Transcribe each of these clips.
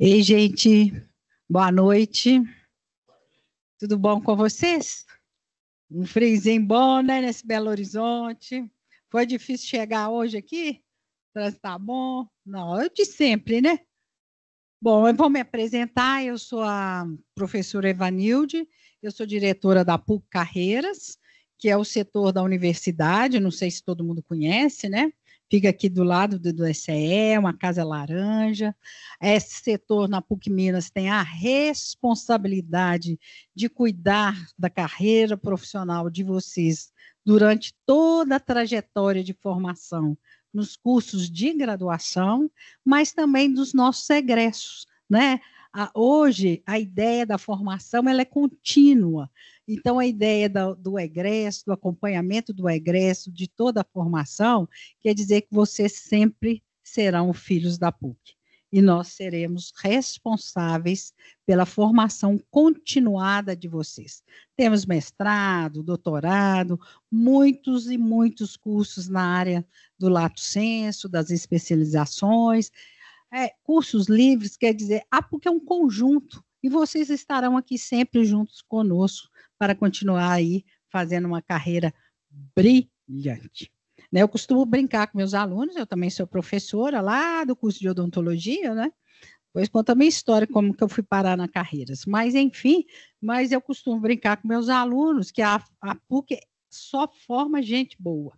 Ei, gente, boa noite. Tudo bom com vocês? Um friozinho bom, né, nesse Belo Horizonte. Foi difícil chegar hoje aqui? Tá bom? Não, eu de sempre, né? Bom, eu vou me apresentar. Eu sou a professora Evanilde, eu sou diretora da PUC Carreiras, que é o setor da universidade, não sei se todo mundo conhece, né? Fica aqui do lado do SCE, uma casa laranja. Esse setor na PUC Minas tem a responsabilidade de cuidar da carreira profissional de vocês durante toda a trajetória de formação nos cursos de graduação, mas também dos nossos egressos, né? Hoje, a ideia da formação ela é contínua. Então, a ideia do egresso, do acompanhamento do egresso, de toda a formação, quer dizer que vocês sempre serão filhos da PUC. E nós seremos responsáveis pela formação continuada de vocês. Temos mestrado, doutorado, muitos e muitos cursos na área do lato sensu, das especializações, cursos livres, quer dizer, a PUC é um conjunto, e vocês estarão aqui sempre juntos conosco para continuar aí fazendo uma carreira brilhante. Né, eu costumo brincar com meus alunos, eu também sou professora lá do curso de odontologia, né? Depois conta a minha história, como que eu fui parar na carreiras. Mas, enfim, mas eu costumo brincar com meus alunos que a PUC só forma gente boa,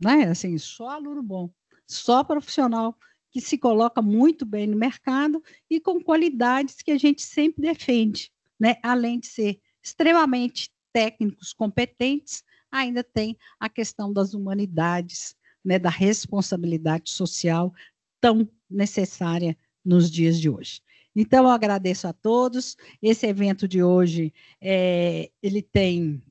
né? Assim, só aluno bom, só profissional que se coloca muito bem no mercado e com qualidades que a gente sempre defende, né? Além de ser extremamente técnicos, competentes, ainda tem a questão das humanidades, né? Da responsabilidade social tão necessária nos dias de hoje. Então, eu agradeço a todos. Esse evento de hoje, ele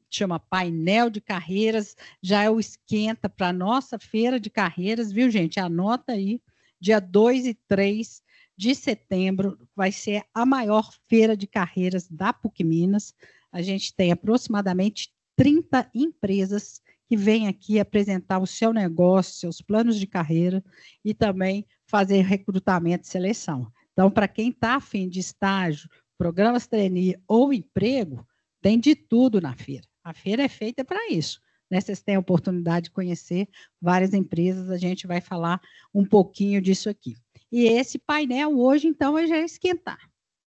chama Painel de Carreiras, já é o esquenta para a nossa feira de carreiras, viu, gente? Anota aí, dia 2 e 3 de setembro, vai ser a maior feira de carreiras da PUC Minas. A gente tem aproximadamente 30 empresas que vêm aqui apresentar o seu negócio, seus planos de carreira e também fazer recrutamento e seleção. Então, para quem está afim de estágio, programas trainee ou emprego, tem de tudo na feira. A feira é feita para isso. Né? Vocês têm a oportunidade de conhecer várias empresas, a gente vai falar um pouquinho disso aqui. E esse painel hoje, então, já é esquentar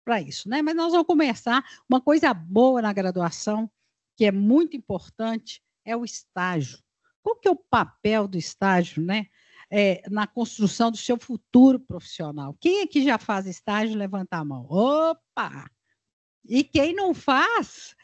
para isso. Né? Mas nós vamos começar. Uma coisa boa na graduação, que é muito importante, é o estágio. Qual que é o papel do estágio, né? Na construção do seu futuro profissional? Quem aqui já faz estágio, levanta a mão. Opa! E quem não faz,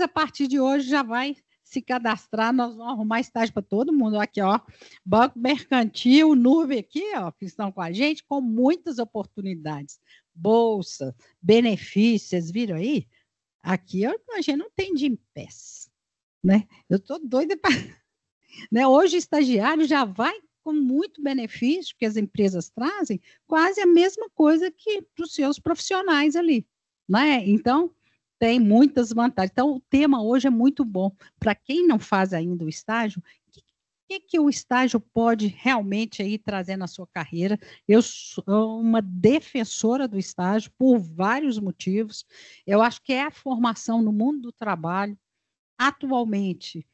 a partir de hoje já vai se cadastrar, nós vamos arrumar estágio para todo mundo. Aqui, ó, Banco Mercantil, Nuvem aqui, ó, que estão com a gente, com muitas oportunidades. Bolsa, benefícios, viram aí? Aqui a gente não tem de pés, né? Eu estou doida para... Né? Hoje, o estagiário já vai com muito benefício, que as empresas trazem, quase a mesma coisa que para os seus profissionais ali. Né? Então, tem muitas vantagens. Então, o tema hoje é muito bom. Para quem não faz ainda o estágio, o que o estágio pode realmente aí trazer na sua carreira? Eu sou uma defensora do estágio por vários motivos. Eu acho que é a formação no mundo do trabalho. Atualmente,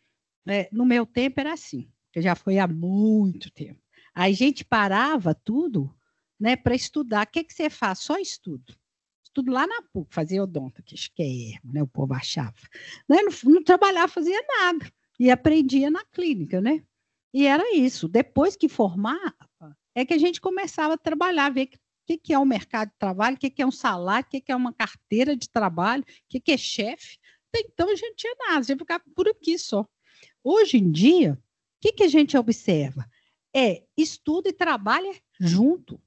no meu tempo era assim, que já foi há muito tempo. A gente parava tudo, né, para estudar. O que você faz? Só estudo. Estudo lá na PUC, fazia odonto, que esquerdo, né, o povo achava. Né, não trabalhava, fazia nada. E aprendia na clínica, né? E era isso. Depois que formava, é que a gente começava a trabalhar, ver o que é um mercado de trabalho, o que é um salário, o que é uma carteira de trabalho, o que é chefe. Então, a gente tinha nada, a gente ficava por aqui só. Hoje em dia, o que a gente observa? Estuda e trabalha junto.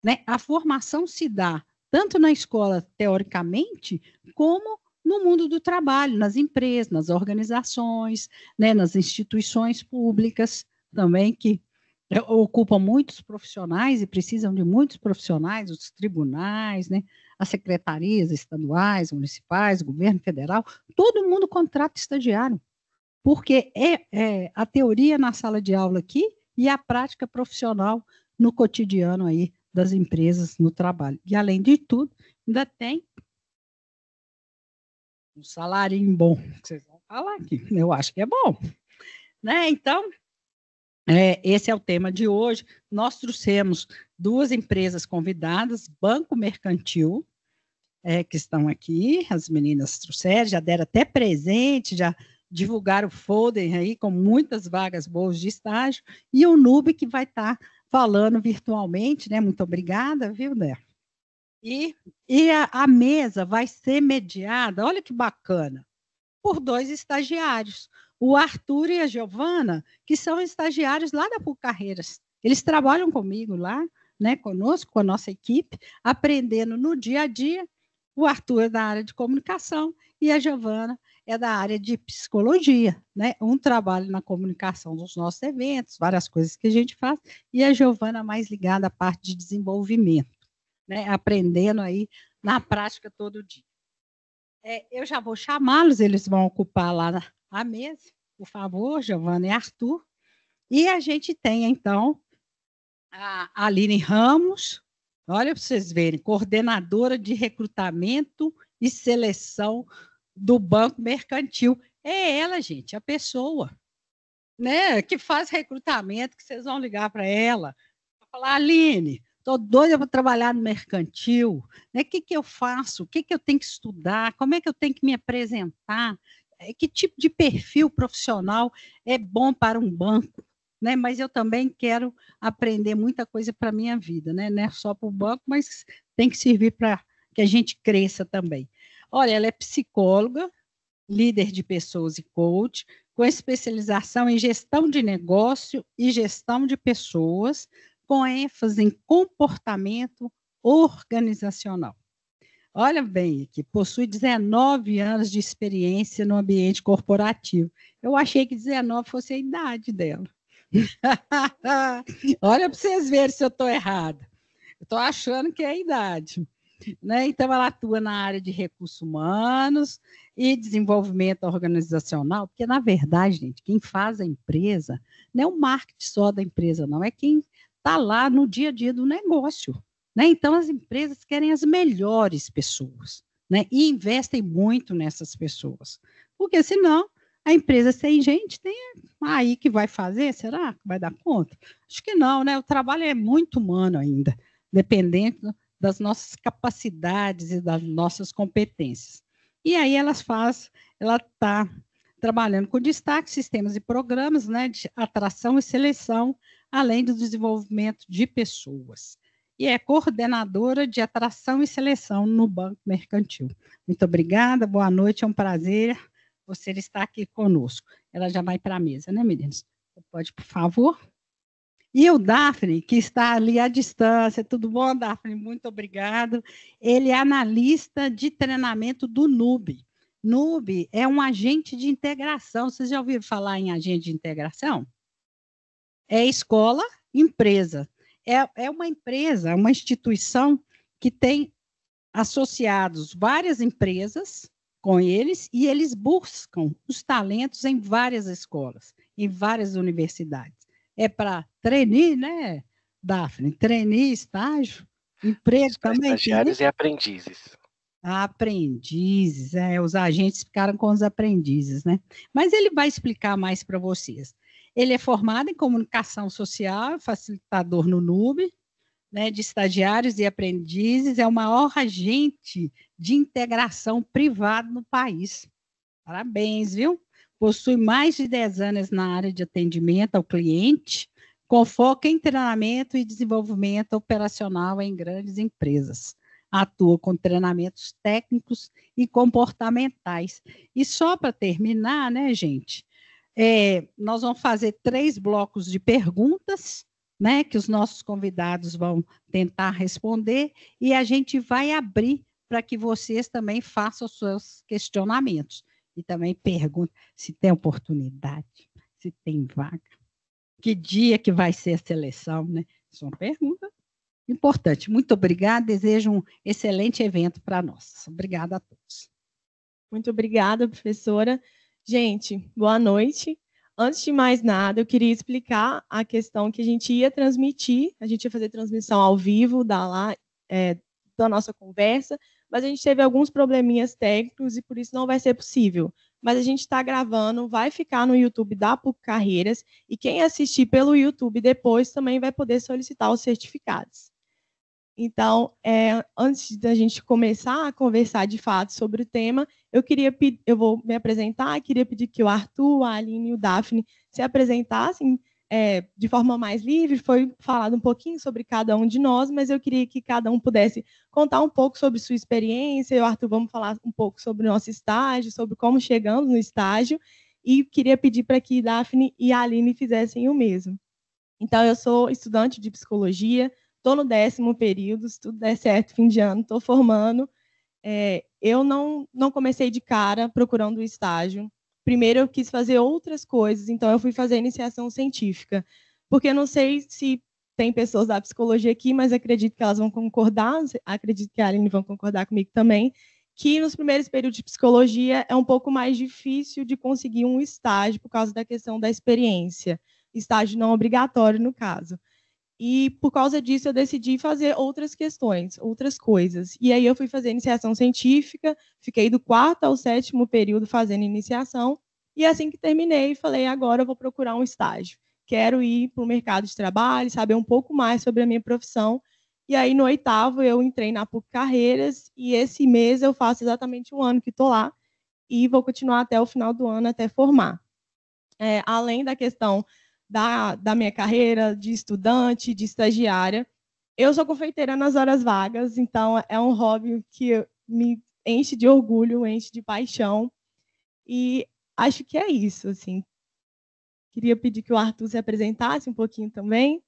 Né? A formação se dá tanto na escola, teoricamente, como no mundo do trabalho, nas empresas, nas organizações, né? Nas instituições públicas também, que ocupam muitos profissionais e precisam de muitos profissionais, os tribunais, né? As secretarias estaduais, municipais, governo federal, todo mundo contrata estagiário. Porque a teoria na sala de aula aqui e a prática profissional no cotidiano aí das empresas no trabalho. E, além de tudo, ainda tem um salário bom, que vocês vão falar aqui. Eu acho que é bom. Né? Então, esse é o tema de hoje. Nós trouxemos 2 empresas convidadas, Banco Mercantil, que estão aqui, as meninas trouxeram, já deram até presente, já divulgaram o folder aí com muitas vagas boas de estágio, e o NUB que vai estar falando virtualmente, né? Muito obrigada, viu, Né? E a mesa vai ser mediada, olha que bacana, por 2 estagiários, o Arthur e a Giovana, que são estagiários lá da PUC Carreiras. Eles trabalham comigo lá, né, conosco, com a nossa equipe, aprendendo no dia a dia. O Arthur é da área de comunicação e a Giovana é da área de psicologia, né? Um trabalho na comunicação dos nossos eventos, várias coisas que a gente faz, e a Giovana mais ligada à parte de desenvolvimento, né? Aprendendo aí na prática todo dia. Eu já vou chamá-los, eles vão ocupar lá a mesa, por favor, Giovana e Arthur. E a gente tem, então, a Aline Ramos, olha para vocês verem, coordenadora de recrutamento e seleção do Banco Mercantil. É ela, gente, a pessoa, né, que faz recrutamento, que vocês vão ligar para ela, falar, Aline, estou doida para trabalhar no mercantil, né? O que eu faço? O que eu tenho que estudar? Como é que eu tenho que me apresentar? Que tipo de perfil profissional é bom para um banco? Né? Mas eu também quero aprender muita coisa para a minha vida, né? Não é só para o banco, mas tem que servir para que a gente cresça também. Olha, ela é psicóloga, líder de pessoas e coach, com especialização em gestão de negócio e gestão de pessoas, com ênfase em comportamento organizacional. Olha bem aqui, possui 19 anos de experiência no ambiente corporativo. Eu achei que 19 fosse a idade dela. Olha para vocês verem se eu estou errada. Eu estou achando que é a idade. Né? Então, ela atua na área de recursos humanos e desenvolvimento organizacional, porque, na verdade, gente, quem faz a empresa não é o marketing só da empresa, não, é quem está lá no dia a dia do negócio. Né? Então, as empresas querem as melhores pessoas, né? E investem muito nessas pessoas, porque, senão, a empresa sem gente tem aí que vai fazer, será que vai dar conta? Acho que não, né? O trabalho é muito humano ainda, dependendo das nossas capacidades e das nossas competências. E aí ela está trabalhando com destaque, sistemas e programas, né, de atração e seleção, além do desenvolvimento de pessoas. E é coordenadora de atração e seleção no Banco Mercantil. Muito obrigada, boa noite, é um prazer você estar aqui conosco. Ela já vai para a mesa, né, meninos? Pode, por favor? E o Daphne, que está ali à distância, tudo bom, Daphne? Muito obrigado. Ele é analista de treinamento do NUB. NUB é um agente de integração. Vocês já ouviram falar em agente de integração? É escola, empresa. É uma empresa, uma instituição que tem associados várias empresas com eles e eles buscam os talentos em várias escolas, em várias universidades. É para trainee, né, Daphne? Trainee, estágio, emprego também. Estagiários e aprendizes. Aprendizes, os agentes ficaram com os aprendizes, né? Mas ele vai explicar mais para vocês. Ele é formado em comunicação social, facilitador no NUB, né, de estagiários e aprendizes, é o maior agente de integração privado no país. Parabéns, viu? Possui mais de 10 anos na área de atendimento ao cliente, com foco em treinamento e desenvolvimento operacional em grandes empresas. Atua com treinamentos técnicos e comportamentais. E só para terminar, né, gente, nós vamos fazer 3 blocos de perguntas, né, que os nossos convidados vão tentar responder, e a gente vai abrir para que vocês também façam os seus questionamentos. E também pergunta se tem oportunidade, se tem vaga, que dia que vai ser a seleção, né? Isso é uma pergunta importante. Muito obrigada, desejo um excelente evento para nós. Obrigada a todos. Muito obrigada, professora. Gente, boa noite. Antes de mais nada, eu queria explicar a questão que a gente ia transmitir, a gente ia fazer transmissão ao vivo da nossa conversa, mas a gente teve alguns probleminhas técnicos e por isso não vai ser possível. Mas a gente está gravando, vai ficar no YouTube da PUC Carreiras, e quem assistir pelo YouTube depois também vai poder solicitar os certificados. Então, antes da gente começar a conversar de fato sobre o tema, eu vou me apresentar, queria pedir que o Arthur, a Aline e o Daphne se apresentassem de forma mais livre. Foi falado um pouquinho sobre cada um de nós, mas eu queria que cada um pudesse contar um pouco sobre sua experiência. Eu, Arthur, vamos falar um pouco sobre o nosso estágio, sobre como chegamos no estágio, e queria pedir para que Daphne e a Aline fizessem o mesmo. Então, eu sou estudante de psicologia, estou no 10º período, se tudo der certo, fim de ano, estou formando. Eu não comecei de cara procurando o estágio. Primeiro, eu quis fazer outras coisas, então eu fui fazer iniciação científica. Porque eu não sei se tem pessoas da psicologia aqui, mas acredito que elas vão concordar, acredito que a Aline vão concordar comigo também, que nos primeiros períodos de psicologia é um pouco mais difícil de conseguir um estágio por causa da questão da experiência. Estágio não obrigatório, no caso. E, por causa disso, eu decidi fazer outras questões, outras coisas. E aí eu fui fazer iniciação científica, fiquei do 4º ao 7º período fazendo iniciação, e assim que terminei, falei, agora eu vou procurar um estágio. Quero ir para o mercado de trabalho, saber um pouco mais sobre a minha profissão. E aí, no 8º, eu entrei na PUC Carreiras, e esse mês eu faço exatamente 1 ano que estou lá, e vou continuar até o final do ano, até formar. Além da questão da minha carreira de estudante, de estagiária, eu sou confeiteira nas horas vagas, então é um hobby que me enche de orgulho, enche de paixão, e acho que é isso, assim. Queria pedir que o Arthur se apresentasse um pouquinho também.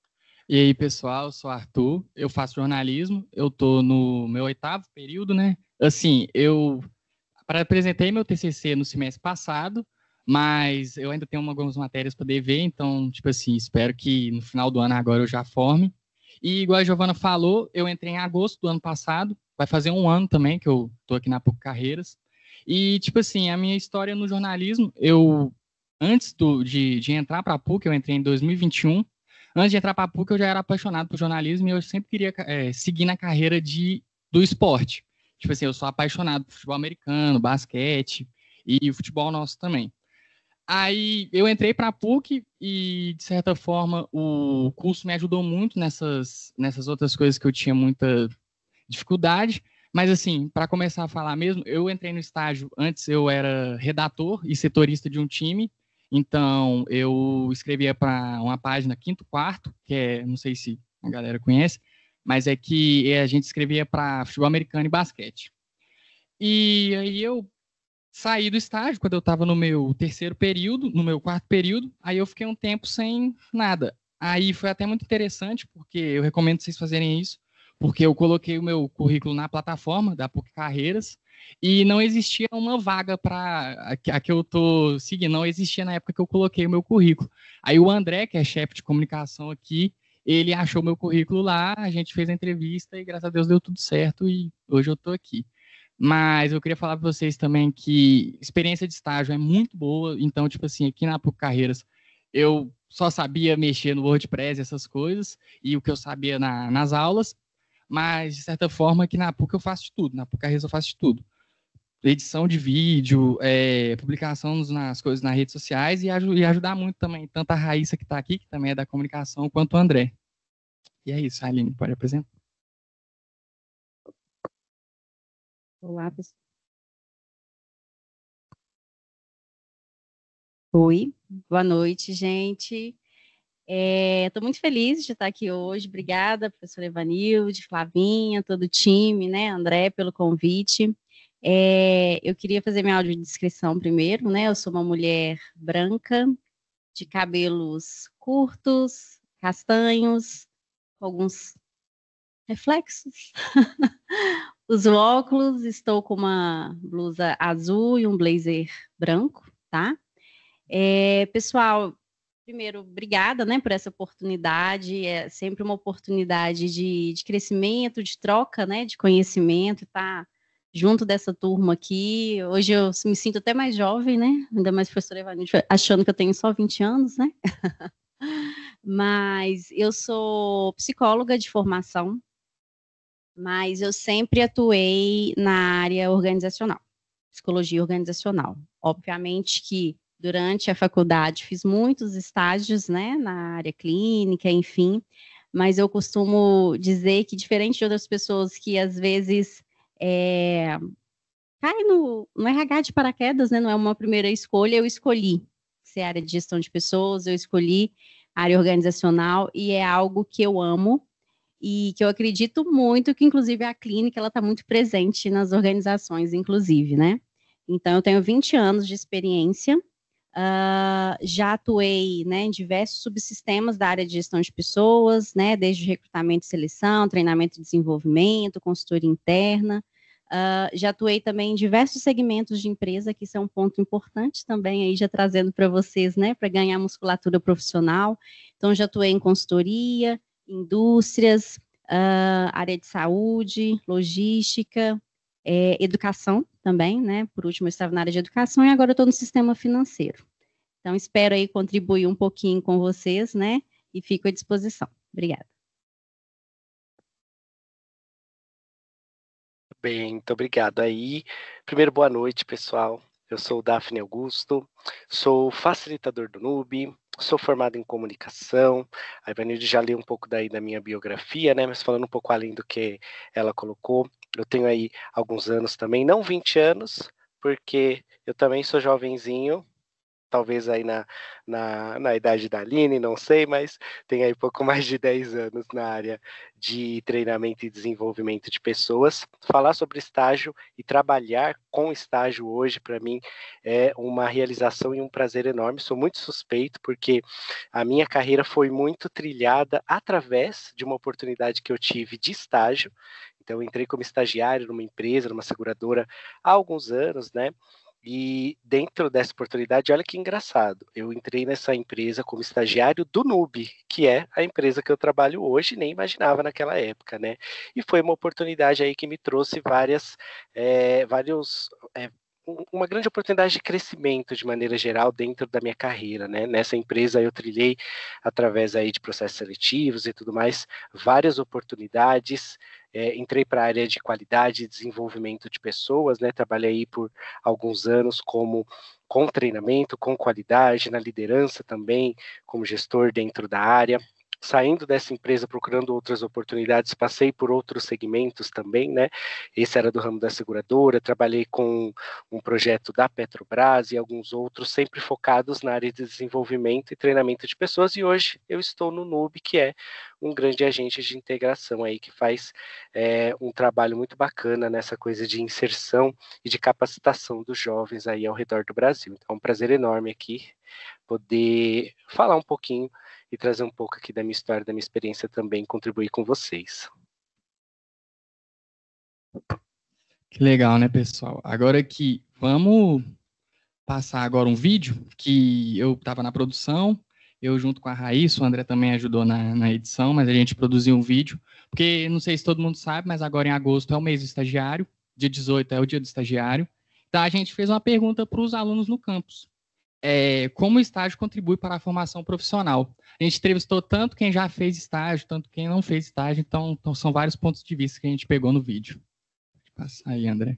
E aí, pessoal, eu sou o Arthur, eu faço jornalismo, eu estou no meu 8º período, né? Assim, eu apresentei meu TCC no semestre passado, mas eu ainda tenho algumas matérias para dever, então, tipo assim, espero que no final do ano agora eu já forme. E igual a Giovana falou, eu entrei em agosto do ano passado, vai fazer 1 ano também que eu estou aqui na PUC Carreiras. E, tipo assim, a minha história no jornalismo, antes de entrar para a PUC, eu entrei em 2021. Antes de entrar para a PUC, eu já era apaixonado por jornalismo e eu sempre queria seguir na carreira do esporte. Tipo assim, eu sou apaixonado por futebol americano, basquete e o futebol nosso também. Aí eu entrei para a PUC e, de certa forma, o curso me ajudou muito nessas outras coisas que eu tinha muita dificuldade. Mas, assim, para começar a falar mesmo, eu entrei no estágio, antes eu era redator e setorista de um time, então eu escrevia para uma página Quinto Quarto, que não sei se a galera conhece, mas é que a gente escrevia para futebol americano e basquete. E aí eu saí do estágio quando eu estava no meu 3º período, no meu 4º período, aí eu fiquei um tempo sem nada. Aí foi até muito interessante, porque eu recomendo vocês fazerem isso, porque eu coloquei o meu currículo na plataforma da PUC Carreiras e não existia uma vaga para a que eu estou seguindo, não existia na época que eu coloquei o meu currículo. Aí o André, que é chefe de comunicação aqui, ele achou meu currículo lá, a gente fez a entrevista e graças a Deus deu tudo certo e hoje eu estou aqui. Mas eu queria falar para vocês também que experiência de estágio é muito boa. Então, tipo assim, aqui na PUC Carreiras, eu só sabia mexer no WordPress, essas coisas, e o que eu sabia nas aulas. Mas, de certa forma, aqui na PUC eu faço de tudo. Na PUC Carreiras eu faço de tudo. Edição de vídeo, publicação nas coisas nas redes sociais e ajudar muito também, tanto a Raíssa que está aqui, que também é da comunicação, quanto o André. E é isso, Aline, pode apresentar. Olá, pessoal. Oi, boa noite, gente. Estou muito feliz de estar aqui hoje. Obrigada, professora Evanilde, Flavinha, todo o time, né, André, pelo convite. Eu queria fazer minha audiodescrição primeiro, né? Eu sou uma mulher branca, de cabelos curtos, castanhos, com alguns reflexos. Uso óculos, estou com uma blusa azul e um blazer branco, tá? Pessoal, primeiro, obrigada, né, por essa oportunidade. É sempre uma oportunidade de crescimento, de troca, né, de conhecimento, tá junto dessa turma aqui. Hoje eu me sinto até mais jovem, né? Ainda mais professora Evanilde, achando que eu tenho só 20 anos, né? Mas eu sou psicóloga de formação, mas eu sempre atuei na área organizacional, psicologia organizacional. Obviamente que durante a faculdade fiz muitos estágios, né, na área clínica, enfim, mas eu costumo dizer que, diferente de outras pessoas que às vezes cai no RH de paraquedas, né, não é uma primeira escolha, eu escolhi ser área de gestão de pessoas, eu escolhi área organizacional e é algo que eu amo e que eu acredito muito que, inclusive, a clínica ela está muito presente nas organizações, inclusive, né? Então, eu tenho 20 anos de experiência, já atuei, né, em diversos subsistemas da área de gestão de pessoas, né, desde recrutamento e seleção, treinamento e desenvolvimento, consultoria interna, já atuei também em diversos segmentos de empresa, que isso é um ponto importante também, aí já trazendo para vocês, né, para ganhar musculatura profissional. Então, já atuei em consultoria, indústrias, área de saúde, logística, educação também, né? Por último, eu estava na área de educação e agora eu estou no sistema financeiro. Então, espero aí contribuir um pouquinho com vocês, né? E fico à disposição. Obrigada. Bem, muito obrigado aí. Primeiro, boa noite, pessoal. Eu sou o Daphne Augusto, sou facilitador do NUB, sou formado em comunicação. A Evanilde já leu um pouco daí da minha biografia, né? Mas falando um pouco além do que ela colocou, eu tenho aí alguns anos também, não 20 anos, porque eu também sou jovenzinho, talvez aí na idade da Aline, não sei, mas tem aí pouco mais de 10 anos na área de treinamento e desenvolvimento de pessoas. Falar sobre estágio e trabalhar com estágio hoje, para mim, é uma realização e um prazer enorme. Sou muito suspeito, porque a minha carreira foi muito trilhada através de uma oportunidade que eu tive de estágio. Então, eu entrei como estagiário numa empresa, numa seguradora, há alguns anos, né? E dentro dessa oportunidade, olha que engraçado, eu entrei nessa empresa como estagiário do NUB, que é a empresa que eu trabalho hoje, nem imaginava naquela época, né? E foi uma oportunidade aí que me trouxe uma grande oportunidade de crescimento de maneira geral dentro da minha carreira, né? Nessa empresa eu trilhei, através aí de processos seletivos e tudo mais, várias oportunidades. Entrei para a área de qualidade e desenvolvimento de pessoas, né? Trabalhei aí por alguns anos com treinamento, com qualidade, na liderança também, como gestor dentro da área. Saindo dessa empresa, procurando outras oportunidades, passei por outros segmentos também, né? Esse era do ramo da seguradora, trabalhei com um projeto da Petrobras e alguns outros, sempre focados na área de desenvolvimento e treinamento de pessoas, e hoje eu estou no NUB, que é um grande agente de integração aí, que faz um trabalho muito bacana nessa coisa de inserção e de capacitação dos jovens aí ao redor do Brasil. Então, é um prazer enorme aqui poder falar um pouquinho e trazer um pouco aqui da minha história, da minha experiência também, contribuir com vocês. Que legal, né, pessoal? Agora aqui, vamos passar agora um vídeo que eu estava na produção, eu junto com a Raíssa, o André também ajudou na edição, mas a gente produziu um vídeo, porque não sei se todo mundo sabe, mas agora em agosto é o mês do estagiário, dia 18 é o dia do estagiário, então a gente fez uma pergunta para os alunos no campus. Como o estágio contribui para a formação profissional. A gente entrevistou tanto quem já fez estágio, tanto quem não fez estágio, então são vários pontos de vista que a gente pegou no vídeo. Pode passar aí, André.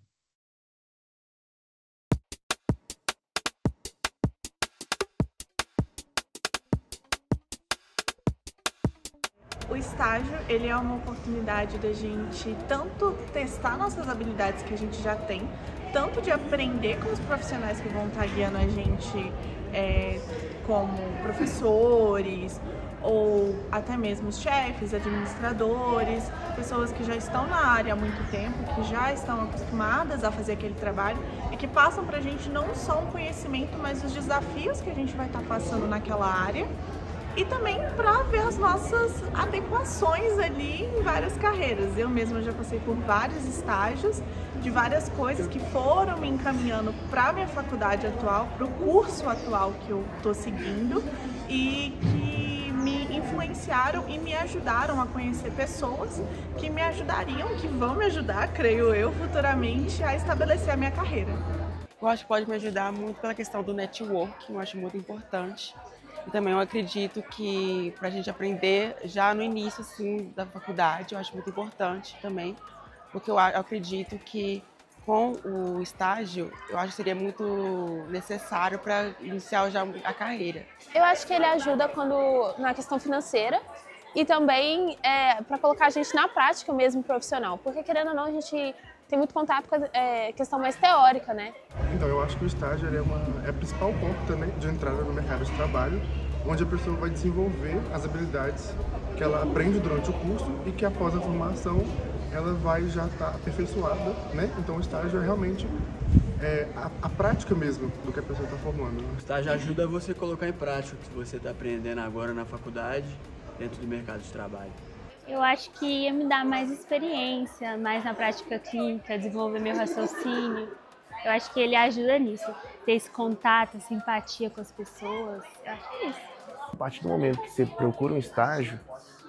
O estágio, ele é uma oportunidade da gente tanto testar nossas habilidades que a gente já tem, tanto de aprender com os profissionais que vão estar guiando a gente, como professores, ou até mesmo os chefes, administradores, pessoas que já estão na área há muito tempo, que já estão acostumadas a fazer aquele trabalho e que passam para a gente não só um conhecimento, mas os desafios que a gente vai estar passando naquela área. E também para ver as nossas adequações ali em várias carreiras. Eu mesma já passei por vários estágios de várias coisas que foram me encaminhando para a minha faculdade atual, para o curso atual que eu estou seguindo e que me influenciaram influenciaram e me ajudaram a conhecer pessoas que me ajudariam, que vão me ajudar, creio eu, futuramente, a estabelecer a minha carreira. Eu acho que pode me ajudar muito pela questão do networking, eu acho muito importante. E também eu acredito que para a gente aprender já no início assim, da faculdade, eu acho muito importante também, porque eu acredito que com o estágio, eu acho que seria muito necessário para iniciar já a carreira. Eu acho que ele ajuda na questão financeira e também para colocar a gente na prática mesmo profissional, porque querendo ou não a gente tem muito contato com a questão mais teórica, né? Então, eu acho que o estágio é o principal ponto também de entrada no mercado de trabalho, onde a pessoa vai desenvolver as habilidades que ela aprende durante o curso e que após a formação ela vai já estar aperfeiçoada, né? Então, o estágio é realmente a prática mesmo do que a pessoa está formando. O estágio ajuda você a colocar em prática o que você está aprendendo agora na faculdade, dentro do mercado de trabalho. Eu acho que ia me dar mais experiência, mais na prática clínica, desenvolver meu raciocínio. Eu acho que ele ajuda nisso, ter esse contato, essa empatia com as pessoas. Eu acho que é isso. A partir do momento que você procura um estágio,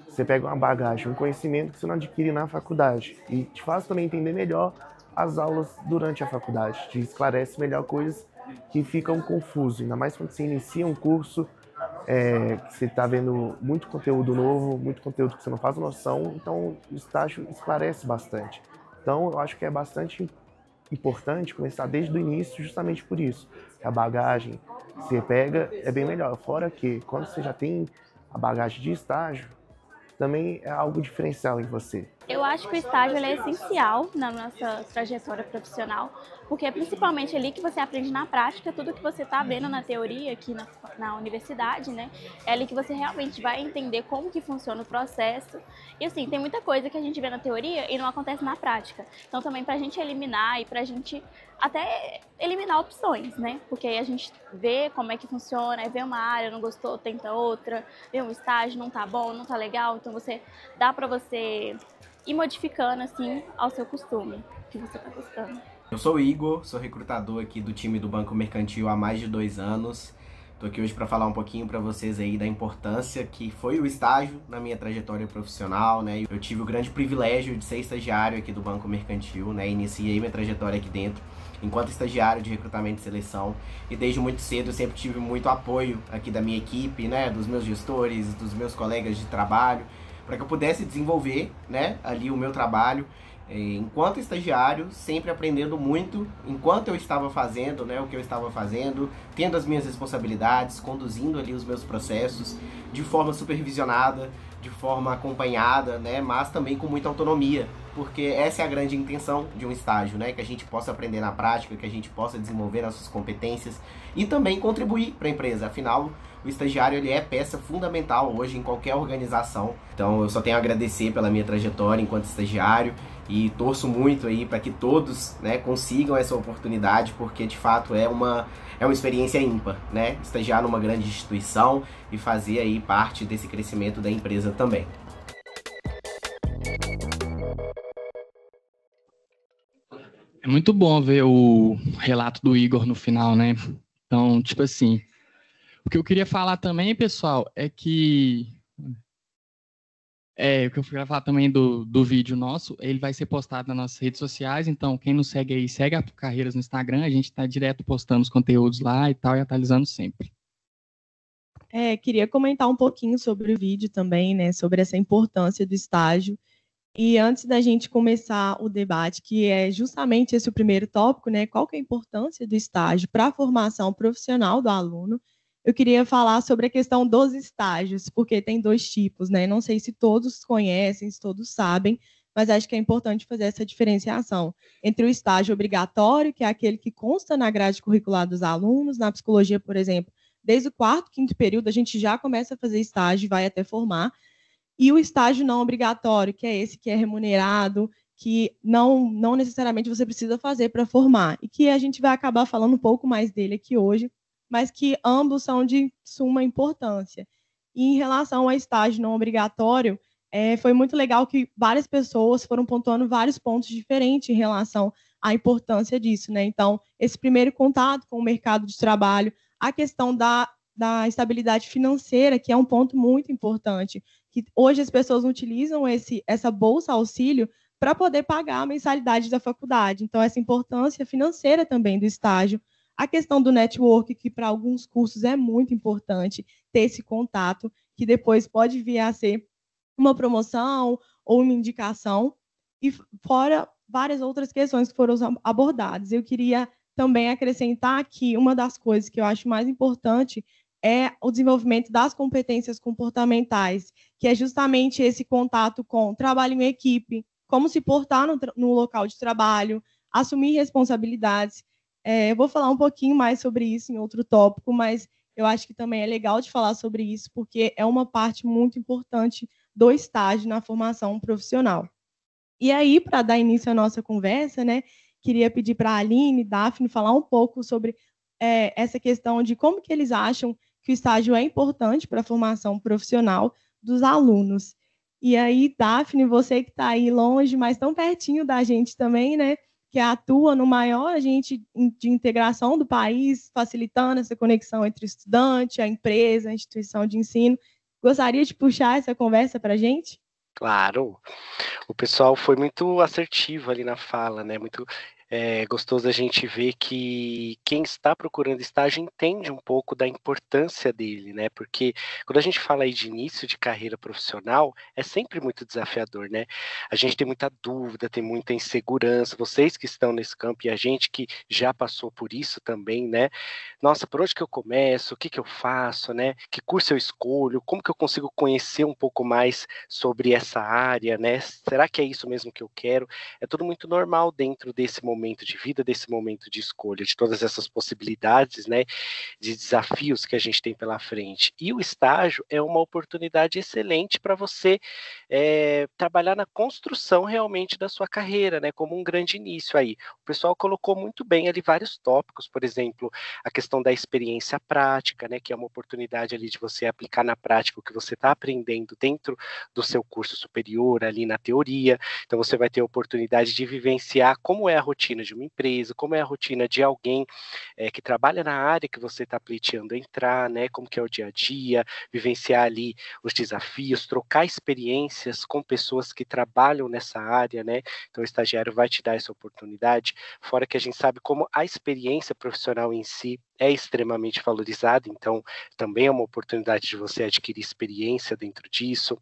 você pega uma bagagem, um conhecimento que você não adquire na faculdade e te faz também entender melhor as aulas durante a faculdade, te esclarece melhor coisas que ficam confusas, ainda mais quando você inicia um curso, que você está vendo muito conteúdo novo, muito conteúdo que você não faz noção, então o estágio esclarece bastante. Então eu acho que é bastante importante começar desde o início justamente por isso. A bagagem que você pega é bem melhor, fora que quando você já tem a bagagem de estágio, também é algo diferencial em você. Eu acho que o estágio é essencial na nossa trajetória profissional, porque é principalmente ali que você aprende na prática tudo que você está vendo na teoria aqui na universidade, né? É ali que você realmente vai entender como que funciona o processo. E assim, tem muita coisa que a gente vê na teoria e não acontece na prática. Então também para a gente eliminar e para a gente até eliminar opções, né? Porque aí a gente vê como é que funciona, aí vê uma área, não gostou, tenta outra, vê um estágio, não tá bom, não tá legal, então dá para você ir modificando assim ao seu costume, que você tá gostando. Eu sou o Igor, sou recrutador aqui do time do Banco Mercantil há mais de 2 anos. Estou aqui hoje para falar um pouquinho para vocês aí da importância que foi o estágio na minha trajetória profissional, né? Eu tive o grande privilégio de ser estagiário aqui do Banco Mercantil, né? Iniciei minha trajetória aqui dentro enquanto estagiário de recrutamento e seleção, e desde muito cedo eu sempre tive muito apoio aqui da minha equipe, né? Dos meus gestores, dos meus colegas de trabalho, para que eu pudesse desenvolver, né, ali o meu trabalho enquanto estagiário, sempre aprendendo muito enquanto eu estava fazendo, né, o que eu estava fazendo, tendo as minhas responsabilidades, conduzindo ali os meus processos de forma supervisionada, de forma acompanhada, né, mas também com muita autonomia, porque essa é a grande intenção de um estágio, né, que a gente possa aprender na prática, que a gente possa desenvolver nossas competências e também contribuir para a empresa. Afinal, o estagiário ele é peça fundamental hoje em qualquer organização. Então eu só tenho a agradecer pela minha trajetória enquanto estagiário e torço muito aí para que todos, né, consigam essa oportunidade, porque de fato é uma experiência ímpar, né, estagiar numa grande instituição e fazer aí parte desse crescimento da empresa também. É muito bom ver o relato do Igor no final, né? Então, tipo assim, o que eu queria falar também, pessoal, o que eu queria falar também do vídeo nosso, ele vai ser postado nas nossas redes sociais, então quem nos segue aí, segue a Carreiras no Instagram, a gente está direto postando os conteúdos lá e tal, e atualizando sempre. Queria comentar um pouquinho sobre o vídeo também, né, sobre essa importância do estágio. E antes da gente começar o debate, que é justamente esse o primeiro tópico, né, qual que é a importância do estágio para a formação profissional do aluno, eu queria falar sobre a questão dos estágios, porque tem 2 tipos, né? Não sei se todos conhecem, se todos sabem, mas acho que é importante fazer essa diferenciação entre o estágio obrigatório, que é aquele que consta na grade curricular dos alunos, na psicologia, por exemplo, desde o 4º, 5º período, a gente já começa a fazer estágio e vai até formar, e o estágio não obrigatório, que é esse que é remunerado, que não necessariamente você precisa fazer para formar, e que a gente vai acabar falando um pouco mais dele aqui hoje, mas que ambos são de suma importância. E em relação ao estágio não obrigatório, foi muito legal que várias pessoas foram pontuando vários pontos diferentes em relação à importância disso, né? Então, esse primeiro contato com o mercado de trabalho, a questão da da estabilidade financeira, que é um ponto muito importante, que hoje as pessoas utilizam essa bolsa auxílio para poder pagar a mensalidade da faculdade. Então, essa importância financeira também do estágio. A questão do network, que para alguns cursos é muito importante ter esse contato, que depois pode vir a ser uma promoção ou uma indicação, e fora várias outras questões que foram abordadas. Eu queria também acrescentar que uma das coisas que eu acho mais importante é o desenvolvimento das competências comportamentais, que é justamente esse contato com trabalho em equipe, como se portar no local de trabalho, assumir responsabilidades. Eu vou falar um pouquinho mais sobre isso em outro tópico, mas eu acho que também é legal de falar sobre isso, porque é uma parte muito importante do estágio na formação profissional. E aí, para dar início à nossa conversa, né, queria pedir para a Aline e Daphne falar um pouco sobre essa questão de como que eles acham que o estágio é importante para a formação profissional dos alunos. E aí, Daphne, você que está aí longe, mas tão pertinho da gente também, né, que atua no maior agente de integração do país, facilitando essa conexão entre o estudante, a empresa, a instituição de ensino. Gostaria de puxar essa conversa para a gente? Claro, o pessoal foi muito assertivo ali na fala, né? Muito gostoso a gente ver que quem está procurando estágio entende um pouco da importância dele, né? Porque quando a gente fala aí de início de carreira profissional, é sempre muito desafiador, né? A gente tem muita dúvida, tem muita insegurança, vocês que estão nesse campo e a gente que já passou por isso também, né? Nossa, por onde que eu começo? O que que eu faço, né? Que curso eu escolho? Como que eu consigo conhecer um pouco mais sobre essa área, né? Será que é isso mesmo que eu quero? É tudo muito normal dentro desse momento de vida, desse momento de escolha, de todas essas possibilidades, né, de desafios que a gente tem pela frente. E o estágio é uma oportunidade excelente para você trabalhar na construção realmente da sua carreira, né, como um grande início aí. O pessoal colocou muito bem ali vários tópicos, por exemplo, a questão da experiência prática, né, que é uma oportunidade ali de você aplicar na prática o que você está aprendendo dentro do seu curso superior, ali na teoria. Então você vai ter a oportunidade de vivenciar como é a rotina de uma empresa, como é a rotina de alguém que trabalha na área que você está pleiteando entrar, né? Como que é o dia a dia, vivenciar ali os desafios, trocar experiências com pessoas que trabalham nessa área, né? Então o estagiário vai te dar essa oportunidade, fora que a gente sabe como a experiência profissional em si é extremamente valorizada, então também é uma oportunidade de você adquirir experiência dentro disso.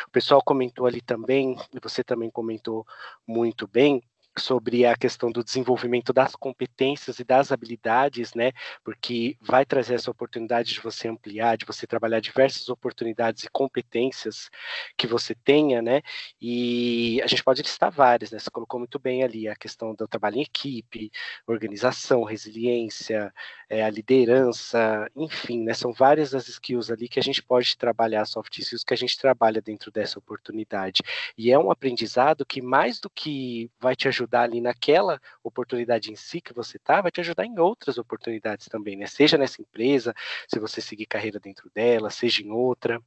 O pessoal comentou ali também, e você também comentou muito bem, sobre a questão do desenvolvimento das competências e das habilidades, né, porque vai trazer essa oportunidade de você ampliar, de você trabalhar diversas oportunidades e competências que você tenha, né, e a gente pode listar várias, né, você colocou muito bem ali a questão do trabalho em equipe, organização, resiliência, a liderança, enfim, né, são várias as skills ali que a gente pode trabalhar, soft skills que a gente trabalha dentro dessa oportunidade, e é um aprendizado que mais do que vai te ajudar ali naquela oportunidade em si que você tá, vai te ajudar em outras oportunidades também, né? Seja nessa empresa, se você seguir carreira dentro dela, seja em outra.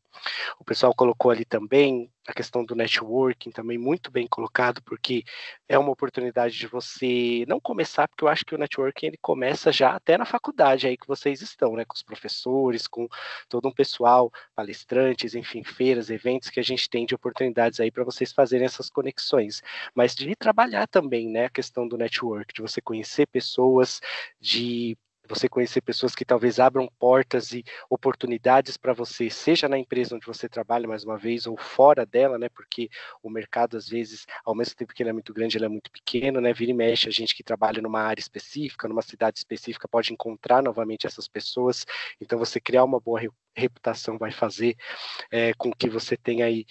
O pessoal colocou ali também a questão do networking, também muito bem colocado, porque é uma oportunidade de você não começar, porque eu acho que o networking ele começa já até na faculdade aí que vocês estão, né? Com os professores, com todo um pessoal, palestrantes, enfim, feiras, eventos que a gente tem de oportunidades aí para vocês fazerem essas conexões. Mas de trabalhar também, né? A questão do network, de você conhecer pessoas, de você conhecer pessoas que talvez abram portas e oportunidades para você, seja na empresa onde você trabalha, mais uma vez, ou fora dela, né, porque o mercado, às vezes, ao mesmo tempo que ele é muito grande, ele é muito pequeno, né, vira e mexe, a gente que trabalha numa área específica, numa cidade específica, pode encontrar novamente essas pessoas, então você criar uma boa reputação vai fazer com que você tenha aí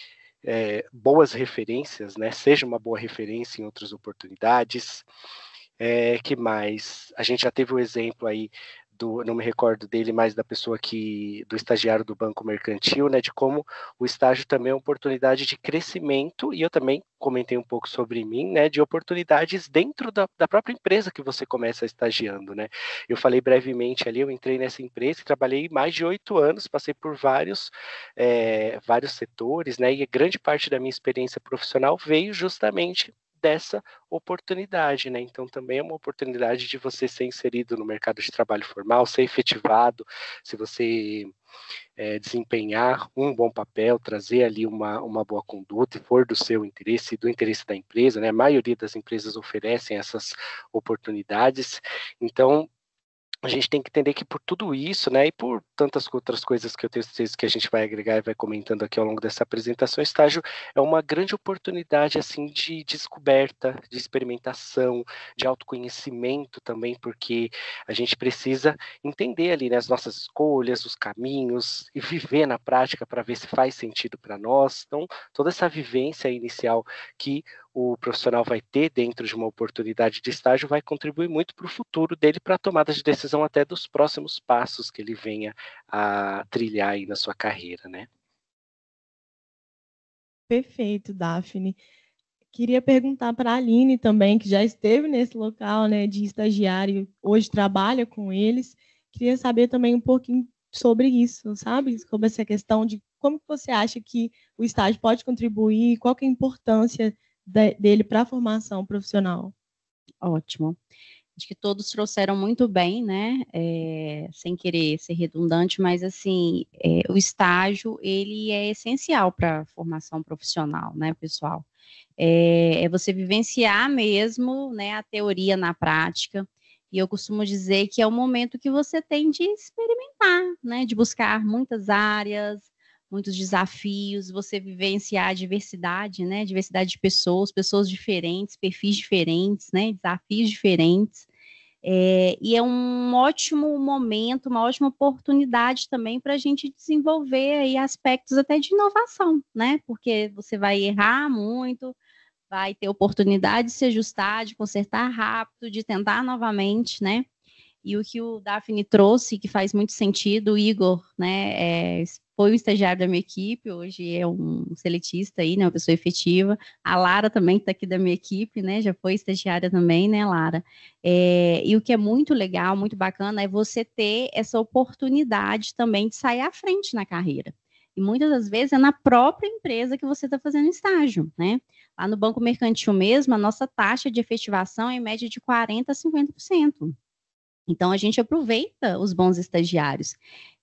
boas referências, né, seja uma boa referência em outras oportunidades. Que mais? A gente já teve o exemplo aí não me recordo dele, mas da pessoa do estagiário do Banco Mercantil, né, de como o estágio também é uma oportunidade de crescimento, e eu também comentei um pouco sobre mim, né, de oportunidades dentro da própria empresa que você começa estagiando, né. Eu falei brevemente ali, eu entrei nessa empresa e trabalhei mais de 8 anos, passei por vários setores, né, e grande parte da minha experiência profissional veio justamente dessa oportunidade, né? Então também é uma oportunidade de você ser inserido no mercado de trabalho formal, ser efetivado, se você desempenhar um bom papel, trazer ali uma boa conduta e for do seu interesse e do interesse da empresa, né? A maioria das empresas oferecem essas oportunidades, então a gente tem que entender que por tudo isso, né, e por tantas outras coisas que eu tenho certeza que a gente vai agregar e vai comentando aqui ao longo dessa apresentação, o estágio é uma grande oportunidade, assim, de descoberta, de experimentação, de autoconhecimento também, porque a gente precisa entender ali, né, as nossas escolhas, os caminhos, e viver na prática para ver se faz sentido para nós. Então, toda essa vivência inicial que o profissional vai ter dentro de uma oportunidade de estágio vai contribuir muito para o futuro dele, para a tomada de decisão até dos próximos passos que ele venha a trilhar aí na sua carreira, né? Perfeito, Daphne. Queria perguntar para a Aline também, que já esteve nesse local, né, de estagiário, hoje trabalha com eles. Queria saber também um pouquinho sobre isso, sabe? Sobre essa questão de como você acha que o estágio pode contribuir, qual que é a importância dele para a formação profissional. Ótimo. Acho que todos trouxeram muito bem, né? Sem querer ser redundante, mas assim, o estágio ele é essencial para a formação profissional, né, pessoal? É você vivenciar mesmo, né, a teoria na prática. E eu costumo dizer que é o momento que você tem de experimentar, né? De buscar muitas áreas, muitos desafios, você vivenciar a diversidade, né? Diversidade de pessoas diferentes, perfis diferentes, né? Desafios diferentes. E é um ótimo momento, uma ótima oportunidade também para a gente desenvolver aí aspectos até de inovação, né? Porque você vai errar muito, vai ter oportunidade de se ajustar, de consertar rápido, de tentar novamente, né? E o que o Daphne trouxe, que faz muito sentido, o Igor, né, foi um estagiário da minha equipe, hoje é um seletista aí, né, uma pessoa efetiva. A Lara também está aqui da minha equipe, né, já foi estagiária também, né, Lara? E o que é muito legal, muito bacana, é você ter essa oportunidade também de sair à frente na carreira. E muitas das vezes é na própria empresa que você está fazendo estágio, né? Lá no Banco Mercantil mesmo, a nossa taxa de efetivação é em média de 40% a 50%. Então, a gente aproveita os bons estagiários.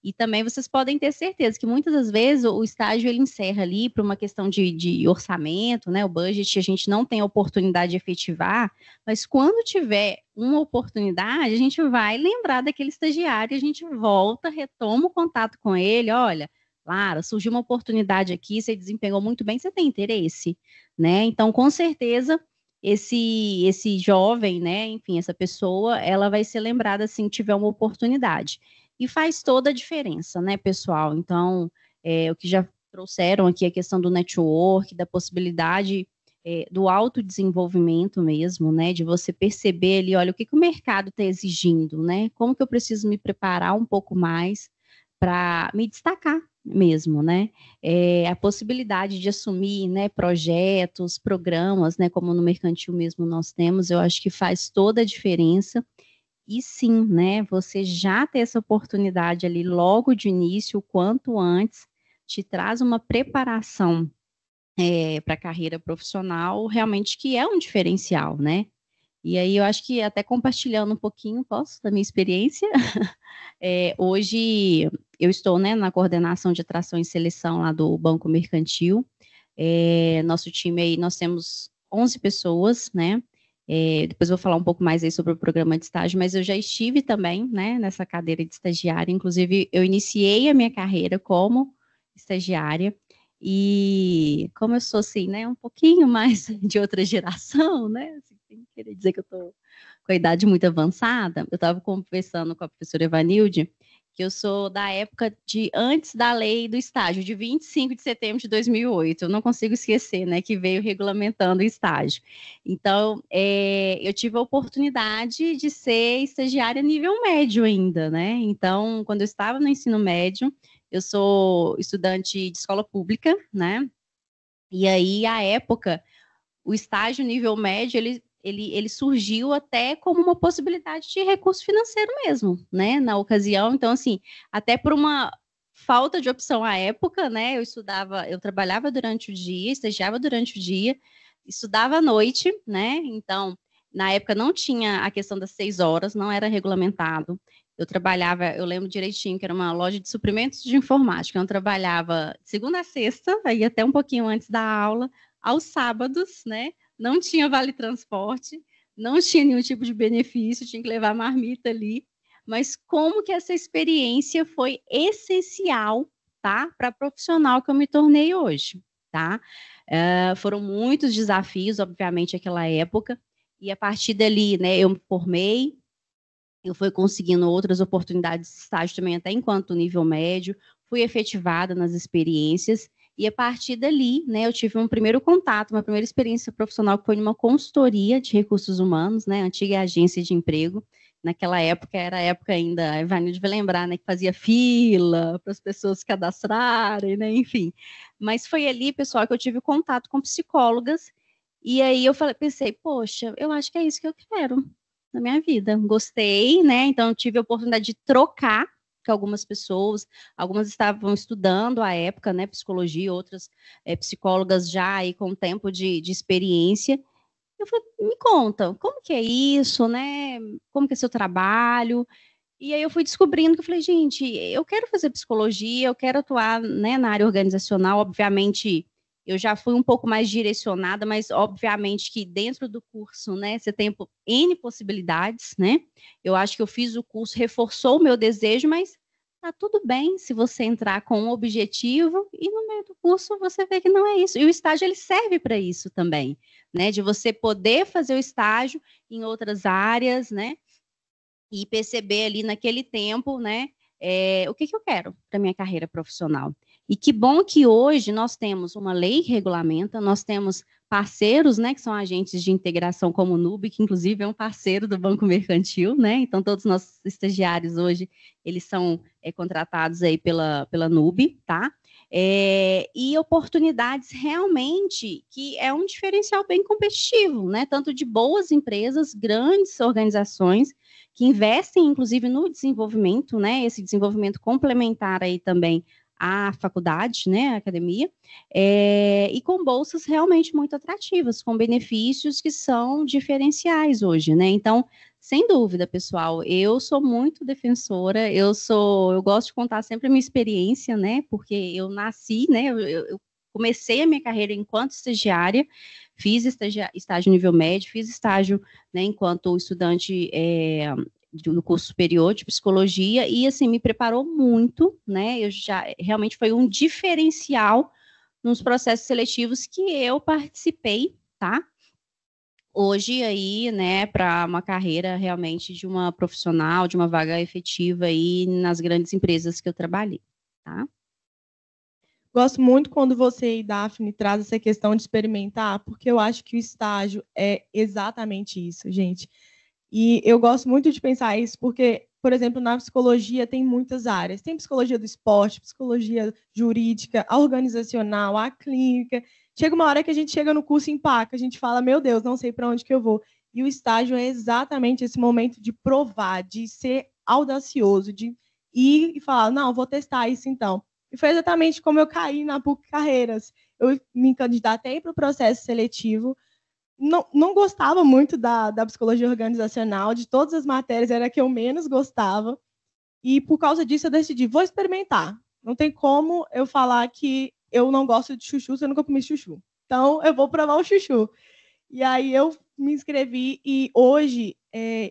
E também vocês podem ter certeza que muitas das vezes o estágio ele encerra ali por uma questão de orçamento, né? O budget, a gente não tem a oportunidade de efetivar, mas quando tiver uma oportunidade, a gente vai lembrar daquele estagiário, a gente volta, retoma o contato com ele, olha, Lara, surgiu uma oportunidade aqui, você desempenhou muito bem, você tem interesse, né? Então, com certeza, esse jovem, né, enfim, essa pessoa, ela vai ser lembrada assim que tiver uma oportunidade. E faz toda a diferença, né, pessoal? Então, o que já trouxeram aqui a questão do network, da possibilidade do autodesenvolvimento mesmo, né, de você perceber ali, olha, o que o mercado está exigindo, né? Como que eu preciso me preparar um pouco mais para me destacar mesmo, né? A possibilidade de assumir, né, projetos, programas, né, como no mercantil mesmo nós temos, eu acho que faz toda a diferença. E sim, né, você já ter essa oportunidade ali logo de início, o quanto antes, te traz uma preparação para a carreira profissional, realmente que é um diferencial, né? E aí eu acho que até compartilhando um pouquinho, posso, da minha experiência, hoje eu estou, né, na coordenação de atração e seleção lá do Banco Mercantil. Nosso time aí, nós temos 11 pessoas, né? Depois eu vou falar um pouco mais aí sobre o programa de estágio, mas eu já estive também, né, nessa cadeira de estagiária. Inclusive, eu iniciei a minha carreira como estagiária. E como eu sou assim, né, um pouquinho mais de outra geração, né, assim, sem querer dizer que eu estou com a idade muito avançada, eu estava conversando com a professora Evanilde, que eu sou da época de antes da lei do estágio, de 25 de setembro de 2008, eu não consigo esquecer, né, que veio regulamentando o estágio. Então, eu tive a oportunidade de ser estagiária nível médio ainda, né, então, quando eu estava no ensino médio, eu sou estudante de escola pública, né? E aí, à época, o estágio nível médio, ele surgiu até como uma possibilidade de recurso financeiro mesmo, né? Na ocasião, então, assim, até por uma falta de opção à época, né? Eu trabalhava durante o dia, estagiava durante o dia, estudava à noite, né? Então, na época não tinha a questão das 6 horas, não era regulamentado. Eu trabalhava, eu lembro direitinho, que era uma loja de suprimentos de informática. Eu trabalhava de segunda a sexta, aí até um pouquinho antes da aula, aos sábados, né? Não tinha vale transporte, não tinha nenhum tipo de benefício, tinha que levar marmita ali. Mas como que essa experiência foi essencial, tá? Para a profissional que eu me tornei hoje, tá? Foram muitos desafios, obviamente, naquela época. E a partir dali, né, eu me formei, eu fui conseguindo outras oportunidades de estágio também, até enquanto nível médio, fui efetivada nas experiências, e a partir dali, né, eu tive um primeiro contato, uma primeira experiência profissional que foi numa consultoria de recursos humanos, né, antiga agência de emprego. Naquela época, era a época ainda, a Ivanilde vai lembrar, né, que fazia fila para as pessoas se cadastrarem, né, enfim. Mas foi ali, pessoal, que eu tive contato com psicólogas, e aí eu pensei, poxa, eu acho que é isso que eu quero na minha vida. Gostei, né, então eu tive a oportunidade de trocar com algumas pessoas, algumas estavam estudando à época, né, psicologia, outras psicólogas já aí com tempo de experiência. Eu falei, me conta, como que é isso, né? Como que é seu trabalho? E aí eu fui descobrindo que eu falei, gente, eu quero fazer psicologia, eu quero atuar, né, na área organizacional. Obviamente, eu já fui um pouco mais direcionada, mas obviamente que dentro do curso, né, você tem N possibilidades, né? Eu acho que eu fiz o curso, reforçou o meu desejo, mas tá tudo bem se você entrar com um objetivo e no meio do curso você vê que não é isso. E o estágio, ele serve para isso também, né? De você poder fazer o estágio em outras áreas, né? E perceber ali naquele tempo, né? O que eu quero para minha carreira profissional. E que bom que hoje nós temos uma lei que regulamenta, nós temos parceiros, né, que são agentes de integração como o NUB, que inclusive é um parceiro do Banco Mercantil, né, então todos os nossos estagiários hoje, eles são contratados aí pela NUB, tá? E oportunidades realmente que é um diferencial bem competitivo, né, tanto de boas empresas, grandes organizações, que investem inclusive no desenvolvimento, né, esse desenvolvimento complementar aí também à faculdade, né, à academia, e com bolsas realmente muito atrativas, com benefícios que são diferenciais hoje, né? Então, sem dúvida, pessoal, eu sou muito defensora, eu gosto de contar sempre a minha experiência, né? Porque eu nasci, né? Eu comecei a minha carreira enquanto estagiária, fiz estágio nível médio, fiz estágio, né, enquanto estudante do curso superior de psicologia, e assim, me preparou muito, né, realmente foi um diferencial nos processos seletivos que eu participei, tá? Hoje aí, né, para uma carreira realmente de uma profissional, de uma vaga efetiva aí nas grandes empresas que eu trabalhei, tá? Gosto muito quando você e Daphne traz essa questão de experimentar, porque eu acho que o estágio é exatamente isso, gente. E eu gosto muito de pensar isso porque, por exemplo, na psicologia tem muitas áreas. Tem psicologia do esporte, psicologia jurídica, a organizacional, a clínica. Chega uma hora que a gente chega no curso e empaca, a gente fala, meu Deus, não sei para onde que eu vou. E o estágio é exatamente esse momento de provar, de ser audacioso, de ir e falar, não, vou testar isso então. E foi exatamente como eu caí na PUC Carreiras. Eu me candidatei para o processo seletivo, não gostava muito da psicologia organizacional, de todas as matérias era a que eu menos gostava, e por causa disso eu decidi, vou experimentar. Não tem como eu falar que eu não gosto de chuchu se eu nunca comi chuchu. Então, eu vou provar o chuchu. E aí eu me inscrevi, e hoje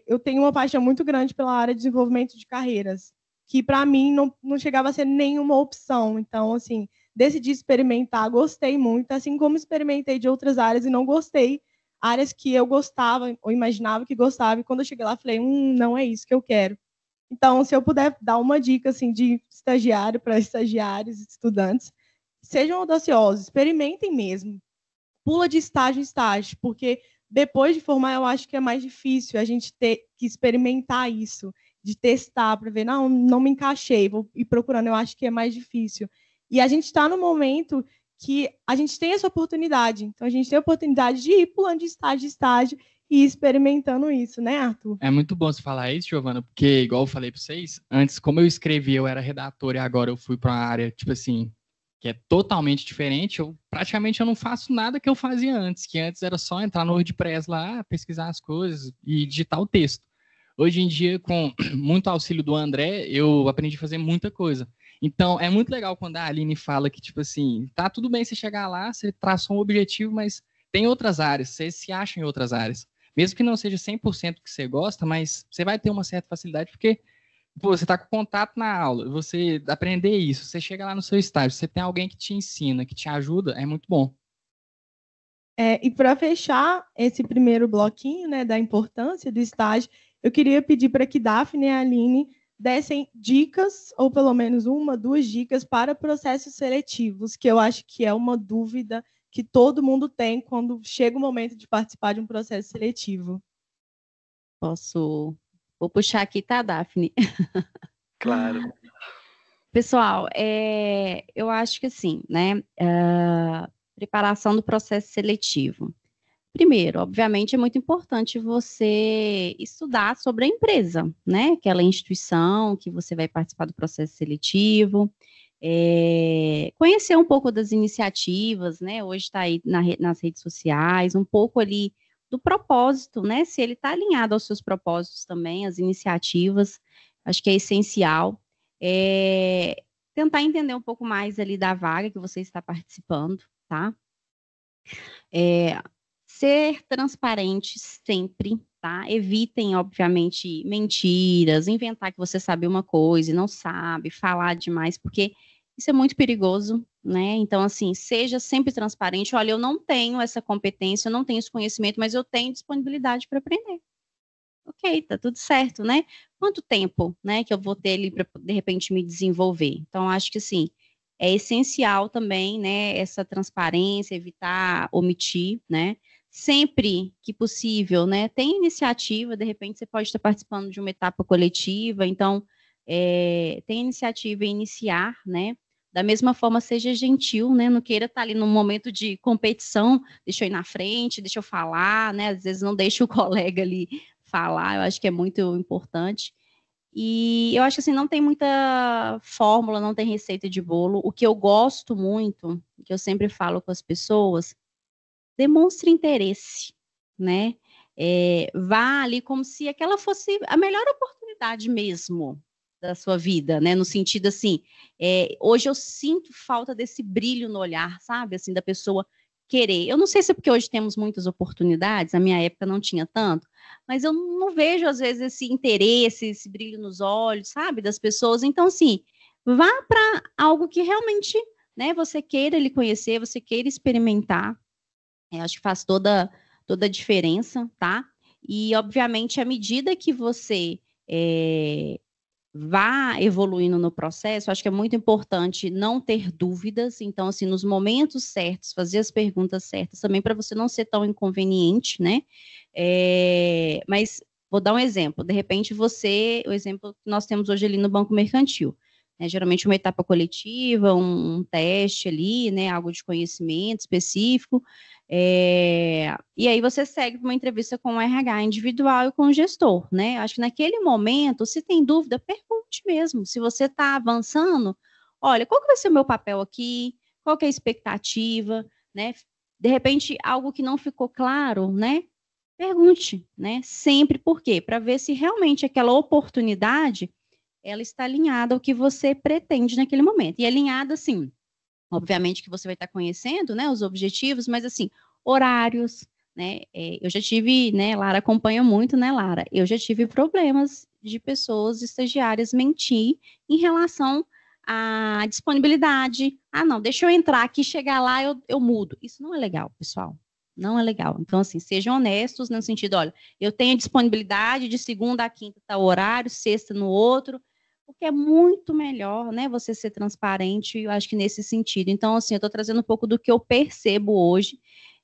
eu tenho uma paixão muito grande pela área de desenvolvimento de carreiras, que para mim não chegava a ser nenhuma opção. Então, assim, decidi experimentar, gostei muito, assim como experimentei de outras áreas e não gostei, áreas que eu gostava ou imaginava que gostava, e quando eu cheguei lá, falei, não é isso que eu quero. Então, se eu puder dar uma dica assim, de estagiário para estagiários e estudantes, sejam audaciosos, experimentem mesmo. Pula de estágio em estágio, porque depois de formar, eu acho que é mais difícil a gente ter que experimentar isso, de testar, para ver, não me encaixei, vou ir procurando, eu acho que é mais difícil. E a gente está no momento que a gente tem essa oportunidade. Então, a gente tem a oportunidade de ir pulando de estágio em estágio e experimentando isso, né, Arthur? É muito bom você falar isso, Giovana, porque, igual eu falei para vocês, antes, como eu escrevi, eu era redator, e agora eu fui para uma área, tipo assim, que é totalmente diferente, praticamente eu não faço nada que eu fazia antes, que antes era só entrar no WordPress lá, pesquisar as coisas e digitar o texto. Hoje em dia, com muito auxílio do André, eu aprendi a fazer muita coisa. Então, é muito legal quando a Aline fala que, tipo assim, tá tudo bem você chegar lá, você traçou um objetivo, mas tem outras áreas, você se acha em outras áreas. Mesmo que não seja 100% que você gosta, mas você vai ter uma certa facilidade, porque pô, você está com contato na aula, você aprender isso, você chega lá no seu estágio, você tem alguém que te ensina, que te ajuda, é muito bom. E para fechar esse primeiro bloquinho, né, da importância do estágio, eu queria pedir para que Daphne e a Aline dessem dicas, ou pelo menos 1, 2 dicas para processos seletivos, que eu acho que é uma dúvida que todo mundo tem quando chega o momento de participar de um processo seletivo. Vou puxar aqui, tá, Daphne? Claro. Pessoal, eu acho que assim, né, preparação do processo seletivo. Primeiro, obviamente, é muito importante você estudar sobre a empresa, né, aquela instituição que você vai participar do processo seletivo, conhecer um pouco das iniciativas, né, hoje está aí nas redes sociais, um pouco ali do propósito, né, se ele está alinhado aos seus propósitos também, as iniciativas, acho que é essencial. Tentar entender um pouco mais ali da vaga que você está participando, tá? Ser transparente sempre, tá? Evitem, obviamente, mentiras, inventar que você sabe uma coisa e não sabe, falar demais, porque isso é muito perigoso, né? Então, assim, seja sempre transparente. Olha, eu não tenho essa competência, eu não tenho esse conhecimento, mas eu tenho disponibilidade para aprender. Ok, tá tudo certo, né? Quanto tempo, né, que eu vou ter ali para, de repente, me desenvolver? Então, acho que, assim, é essencial também, né, essa transparência, evitar omitir, né? Sempre que possível, né, tem iniciativa, de repente você pode estar participando de uma etapa coletiva, então, tem iniciativa em iniciar, né? Da mesma forma, seja gentil, né? Não queira estar ali num momento de competição, deixa eu ir na frente, deixa eu falar, né? Às vezes não deixa o colega ali falar, eu acho que é muito importante. E eu acho que assim, não tem muita fórmula, não tem receita de bolo. O que eu gosto muito, que eu sempre falo com as pessoas, demonstre interesse, né? Vá ali como se aquela fosse a melhor oportunidade mesmo da sua vida, né? No sentido assim, hoje eu sinto falta desse brilho no olhar, sabe? Assim, da pessoa querer. Eu não sei se é porque hoje temos muitas oportunidades, na minha época não tinha tanto, mas eu não vejo, às vezes, esse interesse, esse brilho nos olhos, sabe? Das pessoas. Então, assim, vá para algo que realmente, né, você queira lhe conhecer, você queira experimentar. Acho que faz toda a diferença, tá? E, obviamente, à medida que você vá evoluindo no processo, acho que é muito importante não ter dúvidas. Então, assim, nos momentos certos, fazer as perguntas certas também para você não ser tão inconveniente, né? Mas vou dar um exemplo. De repente, o exemplo que nós temos hoje ali no Banco Mercantil, né? Geralmente uma etapa coletiva, um teste ali, né? Algo de conhecimento específico. E aí você segue para uma entrevista com o RH individual e com o gestor, né? Acho que naquele momento, se tem dúvida, pergunte mesmo. Se você está avançando, olha, qual que vai ser o meu papel aqui? Qual que é a expectativa, né? De repente, algo que não ficou claro, né? Pergunte, né? Sempre. Por quê? Para ver se realmente aquela oportunidade, ela está alinhada ao que você pretende naquele momento. E alinhada, assim, obviamente que você vai estar conhecendo, né, os objetivos, mas assim, horários, né, eu já tive, né, Lara acompanha muito, né, Lara, eu já tive problemas de pessoas estagiárias mentir em relação à disponibilidade. Não, deixa eu entrar aqui, chegar lá, eu mudo. Isso não é legal, pessoal, não é legal. Então, assim, sejam honestos no sentido, olha, eu tenho disponibilidade de segunda a quinta tal horário, sexta no outro, porque é muito melhor, né, você ser transparente, eu acho que nesse sentido. Então, assim, eu estou trazendo um pouco do que eu percebo hoje,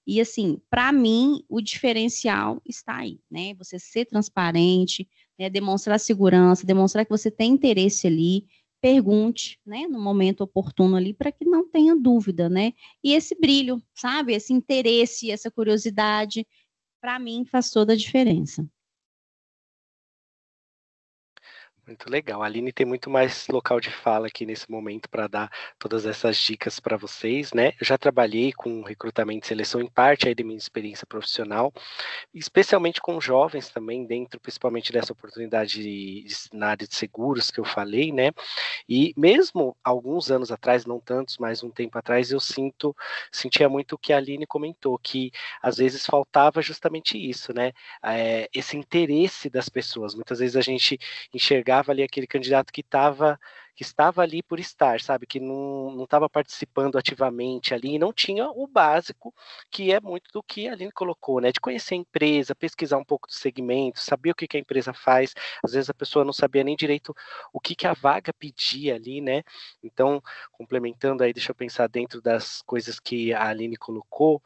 e assim, para mim, o diferencial está aí, né, você ser transparente, né, demonstrar segurança, demonstrar que você tem interesse ali, pergunte, né, no momento oportuno ali, para que não tenha dúvida, né, e esse brilho, sabe, esse interesse, essa curiosidade, para mim, faz toda a diferença. Muito legal. A Aline tem muito mais local de fala aqui nesse momento para dar todas essas dicas para vocês, né? Eu já trabalhei com recrutamento e seleção em parte aí da minha experiência profissional, especialmente com jovens também, dentro principalmente dessa oportunidade na área de seguros que eu falei, né? E mesmo alguns anos atrás, não tantos, mas um tempo atrás, eu sentia muito o que a Aline comentou, que às vezes faltava justamente isso, né? Esse interesse das pessoas. Muitas vezes a gente enxergava ali aquele candidato que estava ali por estar, sabe? Que não estava participando ativamente ali, e não tinha o básico, que é muito do que a Aline colocou, né? De conhecer a empresa, pesquisar um pouco do segmento, saber o que a empresa faz. Às vezes a pessoa não sabia nem direito o que a vaga pedia ali, né? Então, complementando aí, deixa eu pensar dentro das coisas que a Aline colocou,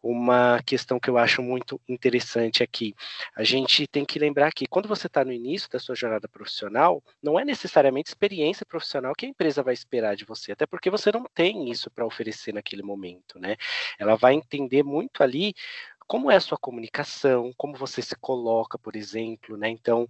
uma questão que eu acho muito interessante aqui. A gente tem que lembrar que quando você está no início da sua jornada profissional, não é necessariamente experiência profissional que a empresa vai esperar de você, até porque você não tem isso para oferecer naquele momento, né? Ela vai entender muito ali como é a sua comunicação, como você se coloca, por exemplo, né? Então,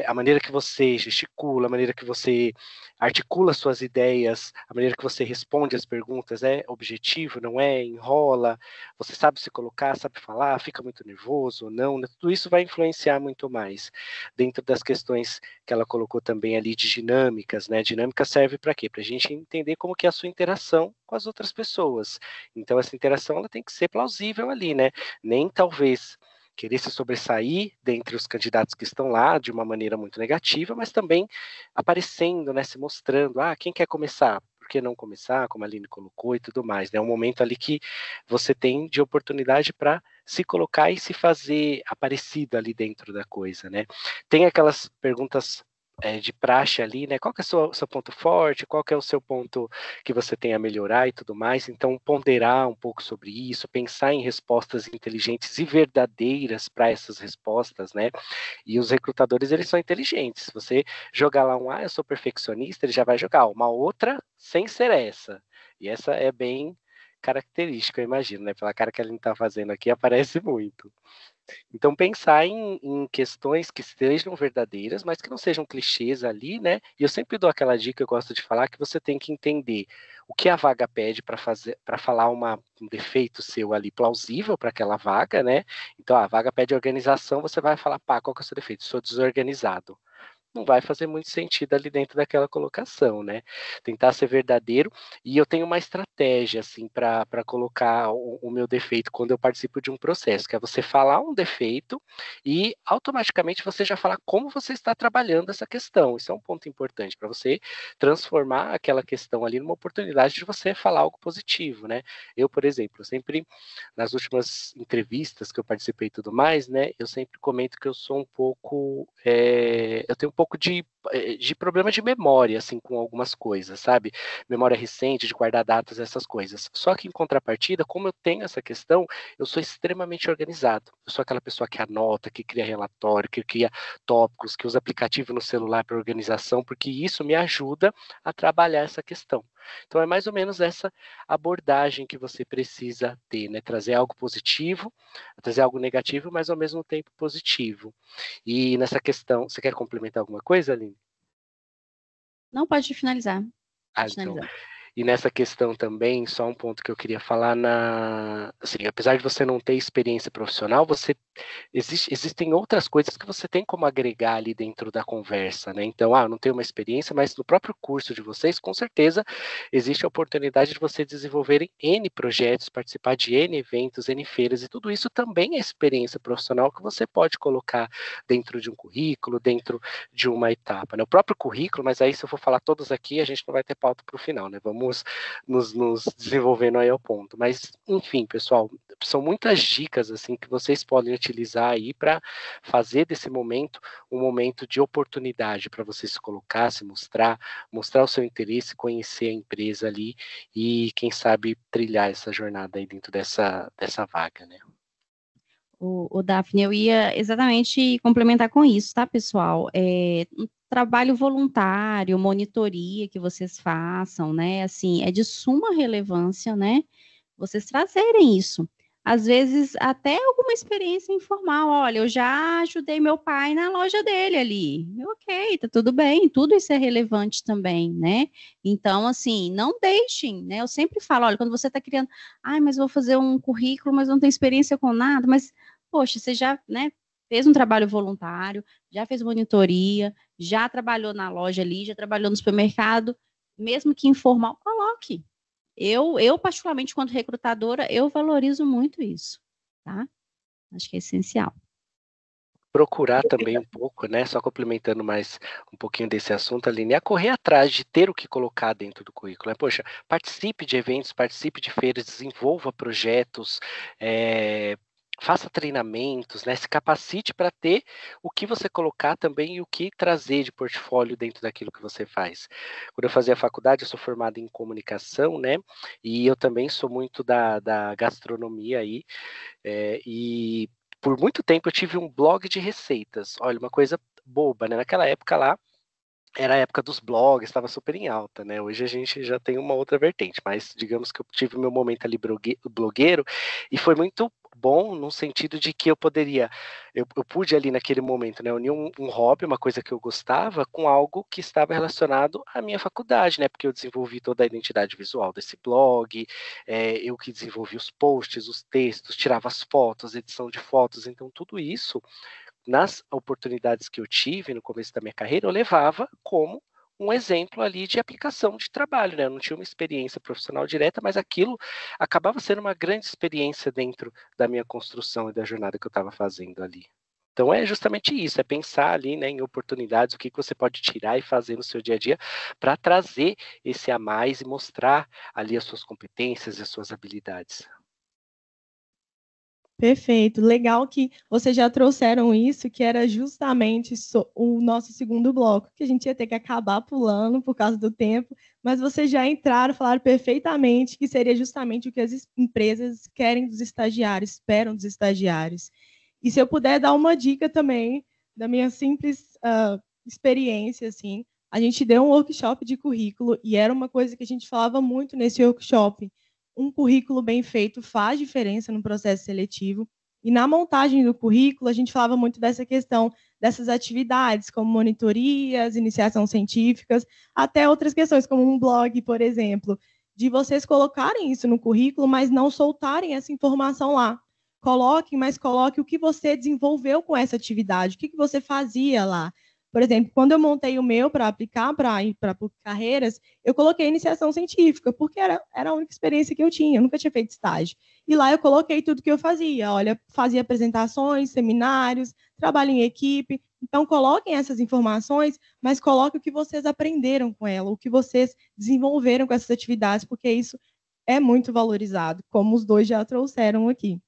a maneira que você gesticula, a maneira que você articula suas ideias, a maneira que você responde as perguntas é objetivo, não é? Enrola, você sabe se colocar, sabe falar, fica muito nervoso ou não, né? Tudo isso vai influenciar muito mais. Dentro das questões que ela colocou também ali de dinâmicas, né? Dinâmica serve para quê? Para a gente entender como que é a sua interação com as outras pessoas. Então, essa interação ela tem que ser plausível ali, né? Nem talvez querer se sobressair dentre os candidatos que estão lá de uma maneira muito negativa, mas também aparecendo, né, se mostrando, quem quer começar? Por que não começar, como a Aline colocou e tudo mais, né? É um momento ali que você tem de oportunidade para se colocar e se fazer aparecido ali dentro da coisa, né? Tem aquelas perguntas de praxe ali, né? Qual que é o seu ponto forte, qual que é o seu ponto que você tem a melhorar e tudo mais. Então, ponderar um pouco sobre isso, pensar em respostas inteligentes e verdadeiras para essas respostas, né? E os recrutadores, eles são inteligentes. Se você jogar lá eu sou perfeccionista, ele já vai jogar uma outra sem ser essa. E essa é bem característica, eu imagino, né? Pela cara que a gente está fazendo aqui, aparece muito. Então, pensar em questões que sejam verdadeiras, mas que não sejam clichês ali, né? E eu sempre dou aquela dica, eu gosto de falar, que você tem que entender o que a vaga pede para falar um defeito seu ali plausível para aquela vaga, né? Então, a vaga pede organização, você vai falar, qual que é o seu defeito? Sou desorganizado. Não vai fazer muito sentido ali dentro daquela colocação, né? Tentar ser verdadeiro, e eu tenho uma estratégia, assim, para colocar o meu defeito quando eu participo de um processo, que é você falar um defeito e automaticamente você já falar como você está trabalhando essa questão. Isso é um ponto importante para você transformar aquela questão ali numa oportunidade de você falar algo positivo, né? Eu, por exemplo, sempre, nas últimas entrevistas que eu participei e tudo mais, né, eu sempre comento que eu sou um pouco, eu tenho um pouco de problema de memória, assim, com algumas coisas, sabe? Memória recente, de guardar datas, essas coisas. Só que, em contrapartida, como eu tenho essa questão, eu sou extremamente organizado. Eu sou aquela pessoa que anota, que cria relatório, que cria tópicos, que usa aplicativo no celular para organização, porque isso me ajuda a trabalhar essa questão. Então, é mais ou menos essa abordagem que você precisa ter, né? Trazer algo positivo, trazer algo negativo, mas ao mesmo tempo positivo. E nessa questão, você quer complementar alguma coisa, Aline? Não, pode finalizar. Então, e nessa questão também, só um ponto que eu queria falar, assim, apesar de você não ter experiência profissional, existem outras coisas que você tem como agregar ali dentro da conversa, né? Então, eu não tenho uma experiência, mas no próprio curso de vocês, com certeza, existe a oportunidade de vocês desenvolverem N projetos, participar de N eventos, N feiras, e tudo isso também é experiência profissional que você pode colocar dentro de um currículo, dentro de uma etapa, né? O próprio currículo, mas aí se eu for falar todos aqui, a gente não vai ter pauta para o final, né? Vamos nos desenvolvendo aí ao ponto. Mas, enfim, pessoal, são muitas dicas assim que vocês podem utilizar aí para fazer desse momento um momento de oportunidade para você se colocar, se mostrar o seu interesse, conhecer a empresa ali e, quem sabe, trilhar essa jornada aí dentro dessa vaga, né? O Daphne, eu ia exatamente complementar com isso, tá, pessoal? Um trabalho voluntário, monitoria que vocês façam, né? Assim, é de suma relevância, né? Vocês trazerem isso. às vezes até alguma experiência informal. Olha, eu já ajudei meu pai na loja dele ali. Ok, tá tudo bem, tudo isso é relevante também, né? Então, assim, não deixem, né? Eu sempre falo, olha, quando você está criando, mas vou fazer um currículo, mas não tenho experiência com nada, mas, poxa, você já, né, fez um trabalho voluntário, já fez monitoria, já trabalhou na loja ali, já trabalhou no supermercado, mesmo que informal, coloque. Eu, particularmente, quanto recrutadora, eu valorizo muito isso, tá? Acho que é essencial. Procurar também um pouco, né? Só complementando mais um pouquinho desse assunto, Aline, é correr atrás de ter o que colocar dentro do currículo, né? Poxa, participe de eventos, participe de feiras, desenvolva projetos, faça treinamentos, né? Se capacite para ter o que você colocar também e o que trazer de portfólio dentro daquilo que você faz. Quando eu fazia faculdade, eu sou formado em comunicação, né? E eu também sou muito da gastronomia aí, e por muito tempo eu tive um blog de receitas. Olha, uma coisa boba, né? Naquela época lá, era a época dos blogs, estava super em alta, né? Hoje a gente já tem uma outra vertente, mas digamos que eu tive meu momento ali blogueiro, e foi muito bom no sentido de que eu pude ali naquele momento, né, unir um hobby, uma coisa que eu gostava, com algo que estava relacionado à minha faculdade, né? Porque eu desenvolvi toda a identidade visual desse blog, eu que desenvolvi os posts, os textos, tirava as fotos, edição de fotos, então tudo isso, nas oportunidades que eu tive no começo da minha carreira, eu levava como um exemplo ali de aplicação de trabalho, né? Eu não tinha uma experiência profissional direta, mas aquilo acabava sendo uma grande experiência dentro da minha construção e da jornada que eu estava fazendo ali. Então é justamente isso, é pensar ali, né, em oportunidades, o que você pode tirar e fazer no seu dia a dia para trazer esse a mais e mostrar ali as suas competências e as suas habilidades. Perfeito. Legal que vocês já trouxeram isso, que era justamente o nosso segundo bloco, que a gente ia ter que acabar pulando por causa do tempo, mas vocês já entraram, falaram perfeitamente que seria justamente o que as empresas querem dos estagiários, esperam dos estagiários. E se eu puder dar uma dica também, da minha simples experiência, assim, a gente deu um workshop de currículo e era uma coisa que a gente falava muito nesse workshop. Um currículo bem feito faz diferença no processo seletivo. E na montagem do currículo, a gente falava muito dessa questão dessas atividades, como monitorias, iniciação científicas, até outras questões, como um blog, por exemplo, de vocês colocarem isso no currículo, mas não soltarem essa informação lá. Coloquem, mas coloque o que você desenvolveu com essa atividade, o que você fazia lá. Por exemplo, quando eu montei o meu para aplicar para ir para PUC Carreiras, eu coloquei iniciação científica, porque era a única experiência que eu tinha, eu nunca tinha feito estágio. E lá eu coloquei tudo que eu fazia. Olha, fazia apresentações, seminários, trabalho em equipe. Então, coloquem essas informações, mas coloquem o que vocês aprenderam com ela, o que vocês desenvolveram com essas atividades, porque isso é muito valorizado, como os dois já trouxeram aqui.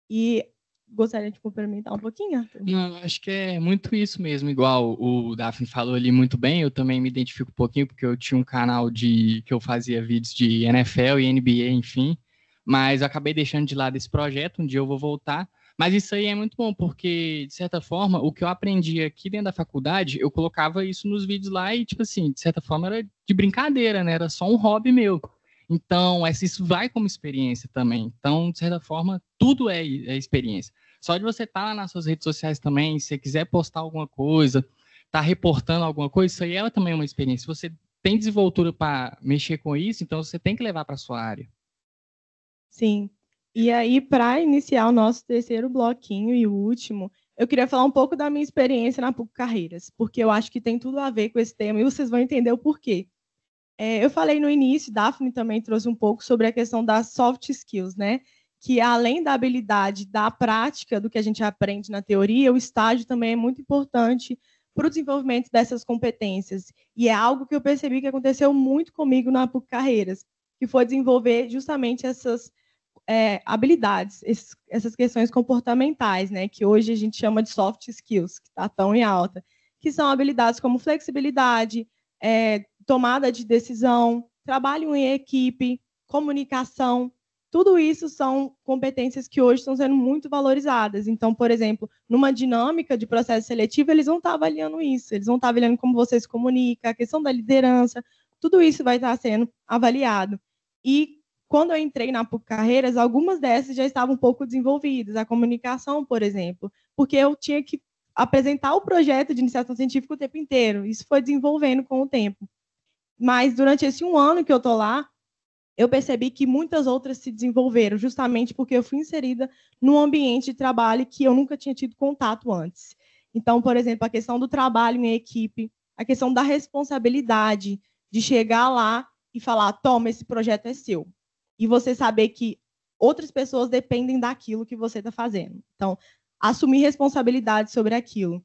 E gostaria de complementar um pouquinho, Arthur? Não, acho que é muito isso mesmo, igual o Daphne falou ali muito bem, eu também me identifico um pouquinho, porque eu tinha um canal que eu fazia vídeos de NFL e NBA, enfim, mas eu acabei deixando de lado esse projeto, um dia eu vou voltar, mas isso aí é muito bom, porque, de certa forma, o que eu aprendi aqui dentro da faculdade, eu colocava isso nos vídeos lá e, tipo assim, de certa forma era de brincadeira, né, era só um hobby meu. Então, isso vai como experiência também. Então, de certa forma, tudo é experiência. Só de você estar lá nas suas redes sociais também, se você quiser postar alguma coisa, estar reportando alguma coisa, isso aí é também uma experiência. Se você tem desenvoltura para mexer com isso, então você tem que levar para a sua área. Sim. E aí, para iniciar o nosso terceiro bloquinho e o último, eu queria falar um pouco da minha experiência na PUC Carreiras, porque eu acho que tem tudo a ver com esse tema e vocês vão entender o porquê. Eu falei no início, Daphne também trouxe um pouco sobre a questão das soft skills, né? Que além da habilidade da prática do que a gente aprende na teoria, o estágio também é muito importante para o desenvolvimento dessas competências. E é algo que eu percebi que aconteceu muito comigo na PUC Carreiras, que foi desenvolver justamente essas habilidades, essas questões comportamentais, né? Que hoje a gente chama de soft skills, que está tão em alta, que são habilidades como flexibilidade, tomada de decisão, trabalho em equipe, comunicação, tudo isso são competências que hoje estão sendo muito valorizadas. Então, por exemplo, numa dinâmica de processo seletivo, eles vão estar avaliando isso, eles vão estar avaliando como você se comunica, a questão da liderança, tudo isso vai estar sendo avaliado. E quando eu entrei na PUC Carreiras, algumas dessas já estavam um pouco desenvolvidas, a comunicação, por exemplo, porque eu tinha que apresentar o projeto de iniciação científica o tempo inteiro. Isso foi desenvolvendo com o tempo. Mas durante esse 1 ano que eu estou lá, eu percebi que muitas outras se desenvolveram, justamente porque eu fui inserida num ambiente de trabalho que eu nunca tinha tido contato antes. Então, por exemplo, a questão do trabalho em equipe, a questão da responsabilidade de chegar lá e falar, toma, esse projeto é seu. E você saber que outras pessoas dependem daquilo que você está fazendo. Então, assumir responsabilidade sobre aquilo.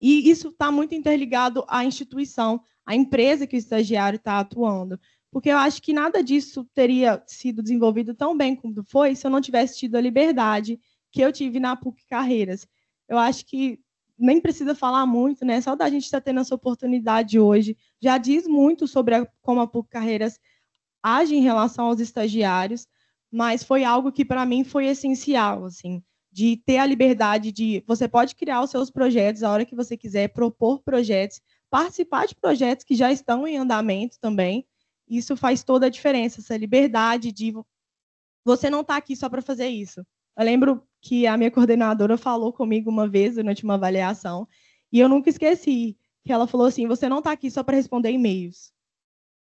E isso está muito interligado à instituição, à empresa que o estagiário está atuando. Porque eu acho que nada disso teria sido desenvolvido tão bem como foi se eu não tivesse tido a liberdade que eu tive na PUC Carreiras. Eu acho que nem precisa falar muito, né? Só da gente estar tendo essa oportunidade hoje já diz muito sobre como a PUC Carreiras age em relação aos estagiários, mas foi algo que, para mim, foi essencial, assim, de ter a liberdade de... Você pode criar os seus projetos a hora que você quiser, propor projetos, participar de projetos que já estão em andamento também. Isso faz toda a diferença, essa liberdade de... Você não está aqui só para fazer isso. Eu lembro que a minha coordenadora falou comigo uma vez, durante uma avaliação, e eu nunca esqueci, que ela falou assim, você não está aqui só para responder e-mails.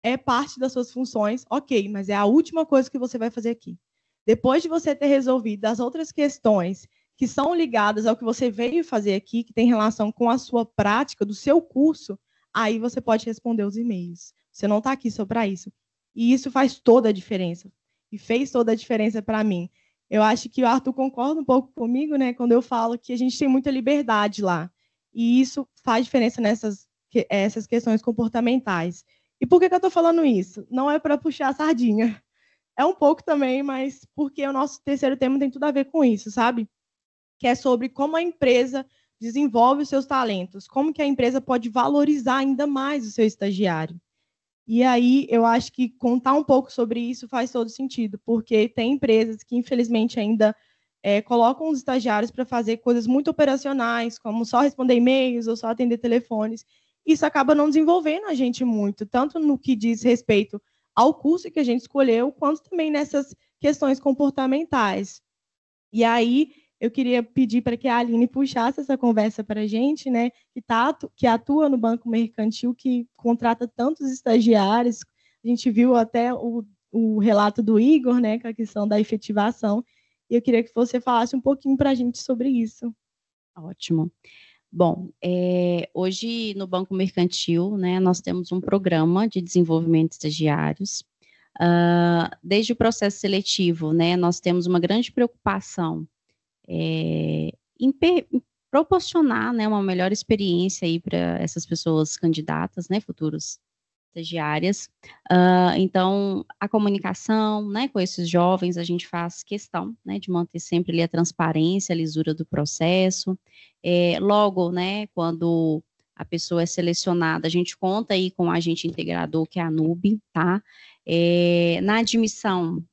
É parte das suas funções, ok, mas é a última coisa que você vai fazer aqui. Depois de você ter resolvido as outras questões que são ligadas ao que você veio fazer aqui, que tem relação com a sua prática, do seu curso, aí você pode responder os e-mails. Você não está aqui só para isso. E isso faz toda a diferença. E fez toda a diferença para mim. Eu acho que o Arthur concorda um pouco comigo, né, quando eu falo que a gente tem muita liberdade lá. E isso faz diferença nessas essas questões comportamentais. E por que eu estou falando isso? Não é para puxar a sardinha. É um pouco também, mas porque o nosso terceiro tema tem tudo a ver com isso, sabe? Que é sobre como a empresa desenvolve os seus talentos, como que a empresa pode valorizar ainda mais o seu estagiário. E aí, eu acho que contar um pouco sobre isso faz todo sentido, porque tem empresas que, infelizmente, ainda colocam os estagiários para fazer coisas muito operacionais, como só responder e-mails ou só atender telefones. Isso acaba não desenvolvendo a gente muito, tanto no que diz respeito ao curso que a gente escolheu, quanto também nessas questões comportamentais. E aí, eu queria pedir para que a Aline puxasse essa conversa para a gente, né, que atua no Banco Mercantil, que contrata tantos estagiários. A gente viu até o relato do Igor, né, com a questão da efetivação. E eu queria que você falasse um pouquinho para a gente sobre isso. Ótimo. Bom, hoje no Banco Mercantil, né, nós temos um programa de desenvolvimento de estagiários. Desde o processo seletivo, né, nós temos uma grande preocupação em proporcionar, né, uma melhor experiência aí para essas pessoas candidatas, né, futuros estagiárias. Então, a comunicação, né, com esses jovens, a gente faz questão, né, de manter sempre ali a transparência, a lisura do processo. Logo, né, quando a pessoa é selecionada, a gente conta aí com o agente integrador, que é a NUB, tá? Na admissão,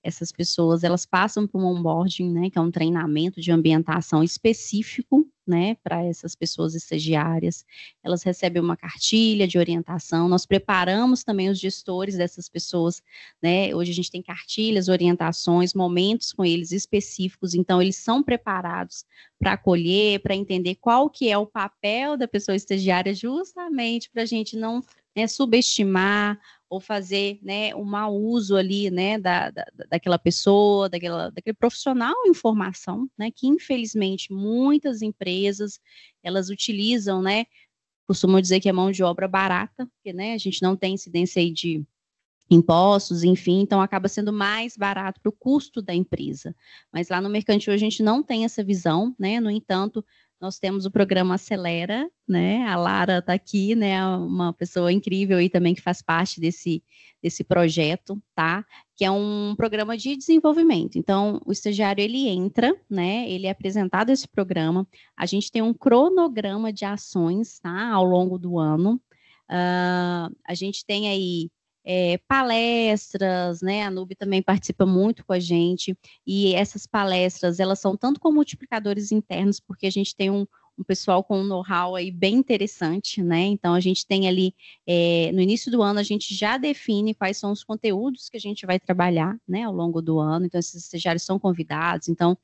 essas pessoas, elas passam por um onboarding, né, que é um treinamento de ambientação específico, né, para essas pessoas estagiárias. Elas recebem uma cartilha de orientação, nós preparamos também os gestores dessas pessoas, né, hoje a gente tem cartilhas, orientações, momentos com eles específicos, então eles são preparados para acolher, para entender qual que é o papel da pessoa estagiária, justamente para a gente não, né, subestimar ou fazer, né, um mau uso ali, né, daquela pessoa, daquele profissional em formação, né, que infelizmente muitas empresas, elas utilizam, né, costumam dizer que é mão de obra barata, porque, né, a gente não tem incidência aí de impostos, enfim, então acaba sendo mais barato para o custo da empresa. Mas lá no Mercantil a gente não tem essa visão, né, no entanto, nós temos o programa Acelera, né, a Lara está aqui, né, uma pessoa incrível aí também que faz parte desse projeto, tá, que é um programa de desenvolvimento. Então, o estagiário, ele entra, né, ele é apresentado esse programa, a gente tem um cronograma de ações, tá, ao longo do ano, a gente tem aí palestras, né, a NUB também participa muito com a gente, e essas palestras, elas são tanto como multiplicadores internos, porque a gente tem um um pessoal com um know-how aí bem interessante, né? Então, a gente tem ali, no início do ano, a gente já define quais são os conteúdos que a gente vai trabalhar, né, ao longo do ano. Então, esses estagiários são convidados. Então,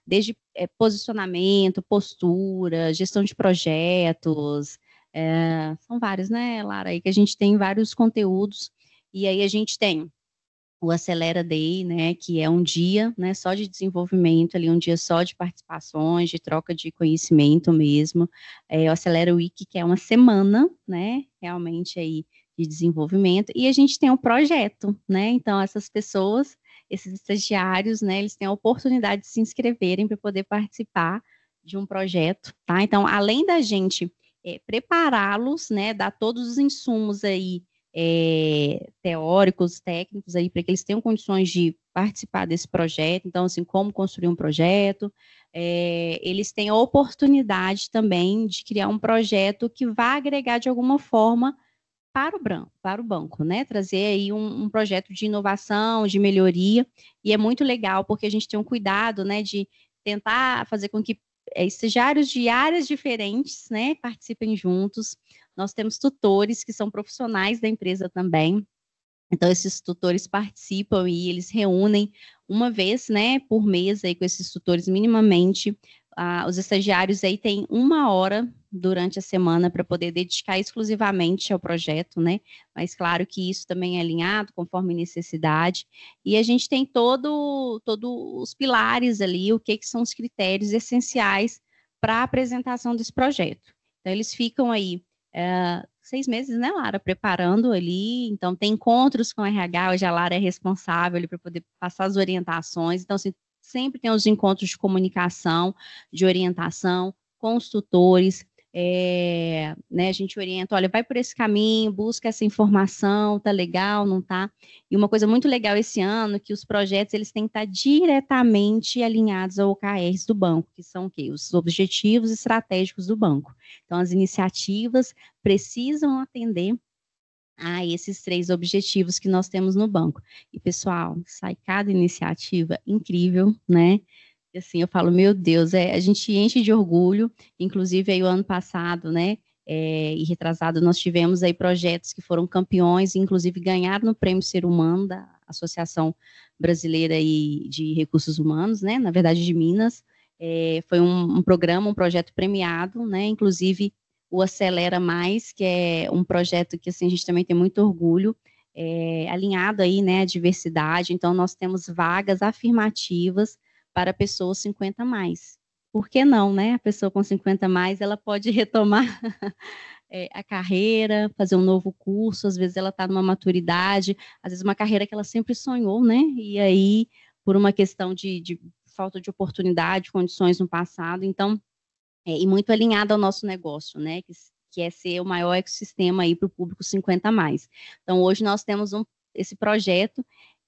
desde posicionamento, postura, gestão de projetos, são vários, né, Lara? Aí que a gente tem vários conteúdos. E aí a gente tem o Acelera Day, né, que é um dia, né, só de desenvolvimento, ali um dia só de participações, de troca de conhecimento mesmo. O Acelera Week, que é uma semana, né, realmente aí de desenvolvimento. E a gente tem um projeto, né, então essas pessoas, esses estagiários, né, eles têm a oportunidade de se inscreverem para poder participar de um projeto, tá? Então, além da gente prepará-los, né, dar todos os insumos aí, teóricos, técnicos aí, para que eles tenham condições de participar desse projeto. Então, assim, como construir um projeto, eles têm a oportunidade também de criar um projeto que vá agregar de alguma forma para o banco, né, trazer aí um projeto de inovação, de melhoria, e é muito legal, porque a gente tem um cuidado, né, de tentar fazer com que estagiários de áreas diferentes, né, participem juntos. Nós temos tutores que são profissionais da empresa também. Então, esses tutores participam e eles reúnem uma vez, né, por mês aí com esses tutores minimamente. Os estagiários aí têm 1 hora durante a semana para poder dedicar exclusivamente ao projeto, né? Mas claro que isso também é alinhado conforme necessidade. E a gente tem todos os pilares ali, o que são os critérios essenciais para a apresentação desse projeto. Então, eles ficam aí 6 meses, né, Lara, preparando ali. Então, tem encontros com o RH, hoje a Lara é responsável para poder passar as orientações. Então, assim, sempre tem os encontros de comunicação, de orientação com os tutores, né, a gente orienta, olha, vai por esse caminho, busca essa informação, tá legal, não tá? E uma coisa muito legal esse ano, que os projetos, eles têm que estar diretamente alinhados ao OKRs do banco, que são o quê? Os objetivos estratégicos do banco. Então, as iniciativas precisam atender a esses 3 objetivos que nós temos no banco. E, pessoal, sai cada iniciativa incrível, né? E, assim, eu falo, meu Deus, a gente enche de orgulho. Inclusive, aí o ano passado, né, e retrasado, nós tivemos aí projetos que foram campeões, inclusive ganharam no Prêmio Ser Humano da Associação Brasileira de Recursos Humanos, né, na verdade de Minas. Foi um programa, um projeto premiado, né, inclusive o Acelera Mais, que é um projeto que, assim, a gente também tem muito orgulho, alinhado aí, né, à diversidade. Então, nós temos vagas afirmativas para pessoas 50 mais. Por que não, né? A pessoa com 50 mais, ela pode retomar a carreira, fazer um novo curso, às vezes ela está numa maturidade, às vezes uma carreira que ela sempre sonhou, né? E aí, por uma questão de falta de oportunidade, condições no passado, então, e muito alinhado ao nosso negócio, né? Que é ser o maior ecossistema aí para o público 50 mais. Então, hoje nós temos esse projeto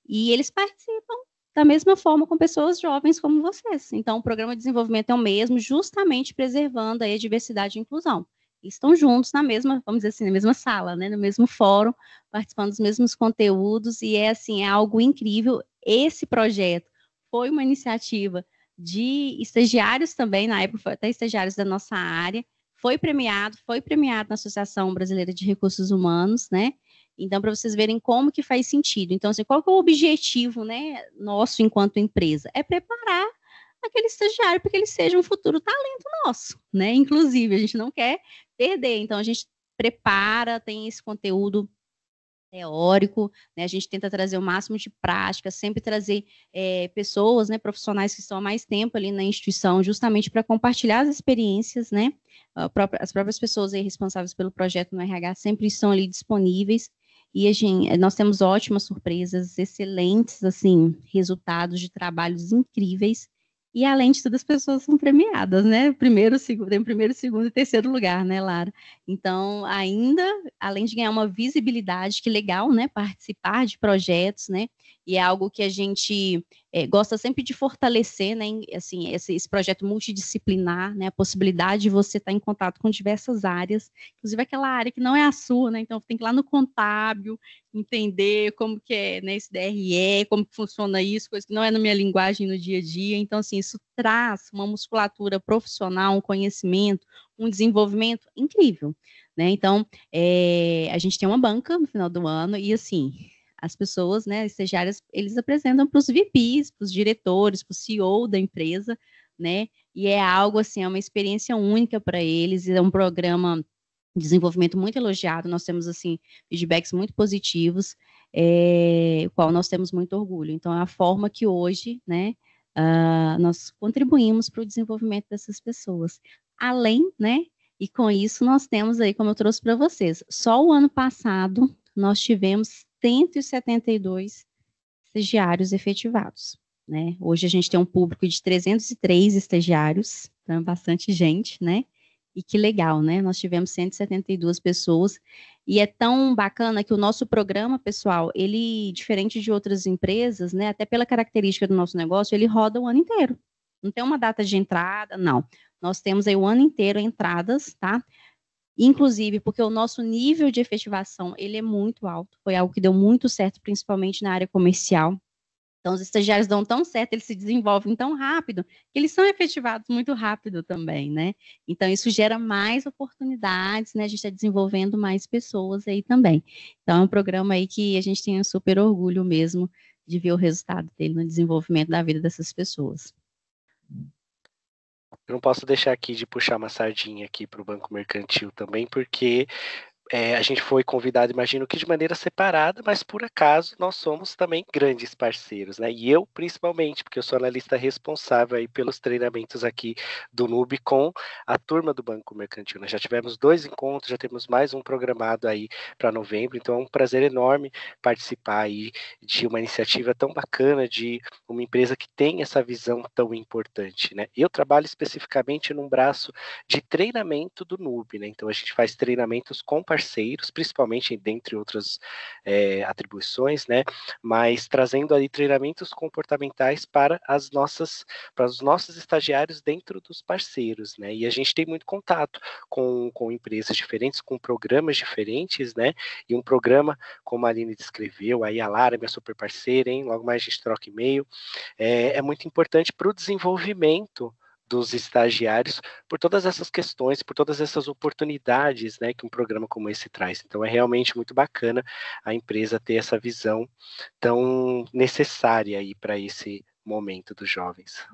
e eles participam da mesma forma com pessoas jovens como vocês. Então, o programa de desenvolvimento é o mesmo, justamente preservando aí a diversidade e inclusão. E estão juntos na mesma, vamos dizer assim, na mesma sala, né, no mesmo fórum, participando dos mesmos conteúdos, e assim, é algo incrível. Esse projeto foi uma iniciativa de estagiários também, na época, até estagiários da nossa área, foi premiado na Associação Brasileira de Recursos Humanos, né? Então, para vocês verem como que faz sentido. Então, assim, qual que é o objetivo, né, nosso enquanto empresa? É preparar aquele estagiário para que ele seja um futuro talento nosso, né? Inclusive, a gente não quer perder. Então, a gente prepara, tem esse conteúdo teórico, né? A gente tenta trazer o máximo de prática, sempre trazer pessoas, né, profissionais que estão há mais tempo ali na instituição, justamente para compartilhar as experiências, né? As próprias pessoas aí responsáveis pelo projeto no RH sempre estão ali disponíveis. E nós temos ótimas surpresas, excelentes, assim, resultados de trabalhos incríveis. E, além de tudo, as pessoas são premiadas, né? Primeiro, segundo e terceiro lugar, né, Lara? Então, ainda, além de ganhar uma visibilidade, que legal, né? Participar de projetos, né? e é algo que a gente gosta sempre de fortalecer, né, assim, esse projeto multidisciplinar, né, a possibilidade de você estar em contato com diversas áreas, inclusive aquela área que não é a sua, né, então tem que ir lá no contábil, entender como que é, né, esse DRE, como que funciona isso, coisa que não é na minha linguagem no dia a dia, então, assim, isso traz uma musculatura profissional, um conhecimento, um desenvolvimento incrível, né, então, a gente tem uma banca no final do ano, e, assim, as pessoas, né, estagiárias, eles apresentam para os VPs, para os diretores, para o CEO da empresa, né, e é algo, assim, é uma experiência única para eles, é um programa de desenvolvimento muito elogiado, nós temos, assim, feedbacks muito positivos, o qual nós temos muito orgulho. Então, é a forma que hoje, né, nós contribuímos para o desenvolvimento dessas pessoas. Além, né, e com isso nós temos aí, como eu trouxe para vocês, só o ano passado nós tivemos 172 estagiários efetivados, né? Hoje a gente tem um público de 303 estagiários, então é bastante gente, né? E que legal, né? Nós tivemos 172 pessoas, e é tão bacana que o nosso programa, pessoal, ele, diferente de outras empresas, né, até pela característica do nosso negócio, ele roda o ano inteiro. Não tem uma data de entrada, não. Nós temos aí o ano inteiro entradas, tá? Inclusive, porque o nosso nível de efetivação, ele é muito alto, foi algo que deu muito certo, principalmente na área comercial. Então, os estagiários dão tão certo, eles se desenvolvem tão rápido, que eles são efetivados muito rápido também, né? Então, isso gera mais oportunidades, né? A gente está desenvolvendo mais pessoas aí também. Então, é um programa aí que a gente tem um super orgulho mesmo de ver o resultado dele no desenvolvimento da vida dessas pessoas. Eu não posso deixar aqui de puxar uma sardinha aqui para o Banco Mercantil também, porque a gente foi convidado, imagino que de maneira separada, mas por acaso nós somos também grandes parceiros, né? E eu, principalmente, porque eu sou analista responsável aí pelos treinamentos aqui do NUB com a turma do Banco Mercantil. Nós já tivemos 2 encontros, já temos mais um programado aí para novembro, então é um prazer enorme participar aí de uma iniciativa tão bacana, de uma empresa que tem essa visão tão importante, né? Eu trabalho especificamente num braço de treinamento do NUB, né? Então a gente faz treinamentos com parceiros, principalmente dentre outras atribuições, né? Mas trazendo ali treinamentos comportamentais para os nossos estagiários dentro dos parceiros, né? E a gente tem muito contato com empresas diferentes, com programas diferentes, né? E um programa, como a Aline descreveu, aí a Lara, minha super parceira, hein? Logo mais a gente troca e-mail, é muito importante para o desenvolvimento dos estagiários, por todas essas questões, por todas essas oportunidades, né, que um programa como esse traz. Então é realmente muito bacana a empresa ter essa visão tão necessária aí para esse momento dos jovens.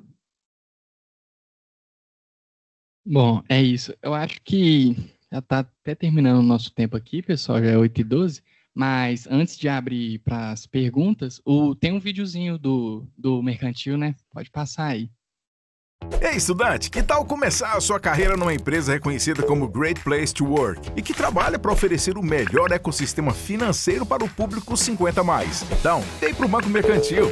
Bom, é isso. Eu acho que já está até terminando o nosso tempo aqui, pessoal, já é 8h12, mas antes de abrir para as perguntas, tem um videozinho do Mercantil, né? Pode passar aí. Ei, estudante, que tal começar a sua carreira numa empresa reconhecida como Great Place to Work e que trabalha para oferecer o melhor ecossistema financeiro para o público 50+? Então, vem para o Banco Mercantil.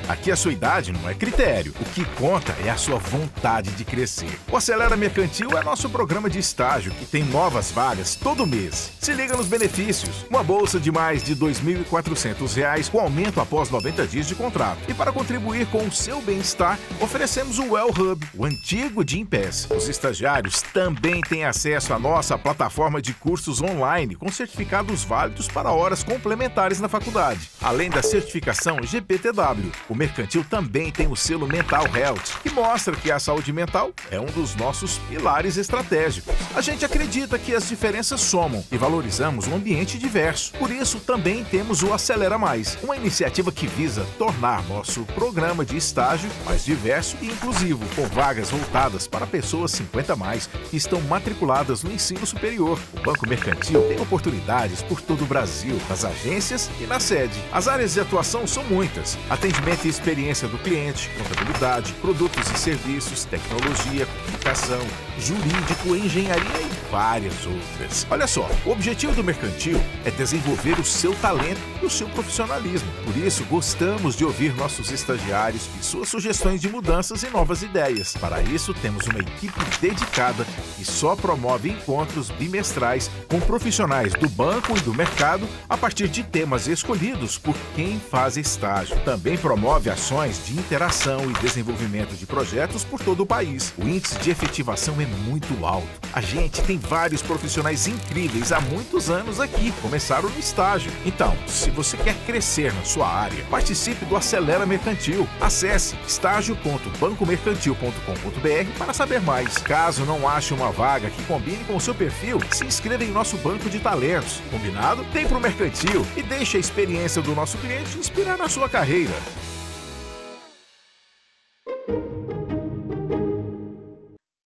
Aqui a sua idade não é critério. O que conta é a sua vontade de crescer. O Acelera Mercantil é nosso programa de estágio que tem novas vagas todo mês. Se liga nos benefícios. Uma bolsa de mais de R$ 2.400 com aumento após 90 dias de contrato. E para contribuir com o seu bem-estar, oferecemos o Well Hub, o antigo Gympass. Os estagiários também têm acesso à nossa plataforma de cursos online com certificados válidos para horas complementares na faculdade. Além da certificação GPTW, o Mercantil também tem o selo Mental Health, que mostra que a saúde mental é um dos nossos pilares estratégicos. A gente acredita que as diferenças somam e valorizamos um ambiente diverso. Por isso, também temos o Acelera Mais, uma iniciativa que visa tornar nosso programa de estágio mais diverso e inclusivo, com vagas voltadas para pessoas 50+ que estão matriculadas no ensino superior. O Banco Mercantil tem oportunidades por todo o Brasil, nas agências e na sede. As áreas de atuação são muitas: atendimento e experiência do cliente, contabilidade, produtos e serviços, tecnologia, comunicação, jurídico, engenharia e várias outras. Olha só, o objetivo do Mercantil é desenvolver o seu talento e o seu profissionalismo. Por isso, gostamos de ouvir nossos estagiários e suas sugestões de mudanças e novas ideias. praias. Para isso, temos uma equipe dedicada que só promove encontros bimestrais com profissionais do banco e do mercado a partir de temas escolhidos por quem faz estágio. Também promove ações de interação e desenvolvimento de projetos por todo o país. O índice de efetivação é muito alto. A gente tem vários profissionais incríveis há muitos anos aqui, começaram no estágio. Então, se você quer crescer na sua área, participe do Acelera Mercantil. Acesse estágio.bancomercantil.com.br para saber mais. Caso não ache uma vaga que combine com o seu perfil, se inscreva em nosso banco de talentos. Combinado? Vem pro Mercantil e deixe a experiência do nosso cliente inspirar na sua carreira.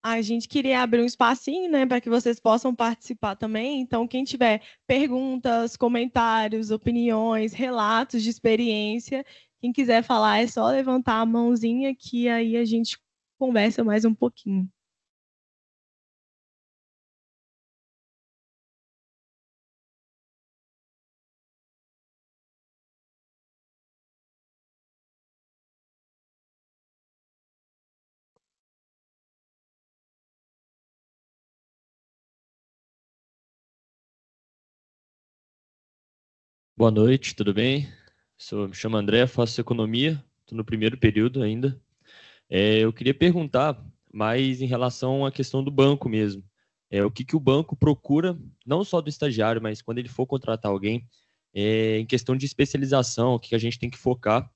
A gente queria abrir um espacinho, né, para que vocês possam participar também. Então, quem tiver perguntas, comentários, opiniões, relatos de experiência, quem quiser falar é só levantar a mãozinha que aí a gente conversa mais um pouquinho. Boa noite, tudo bem? Me chamo André, faço economia, estou no primeiro período ainda. Eu queria perguntar mais em relação à questão do banco mesmo. O que o banco procura, não só do estagiário, mas quando ele for contratar alguém, em questão de especialização, o que a gente tem que focar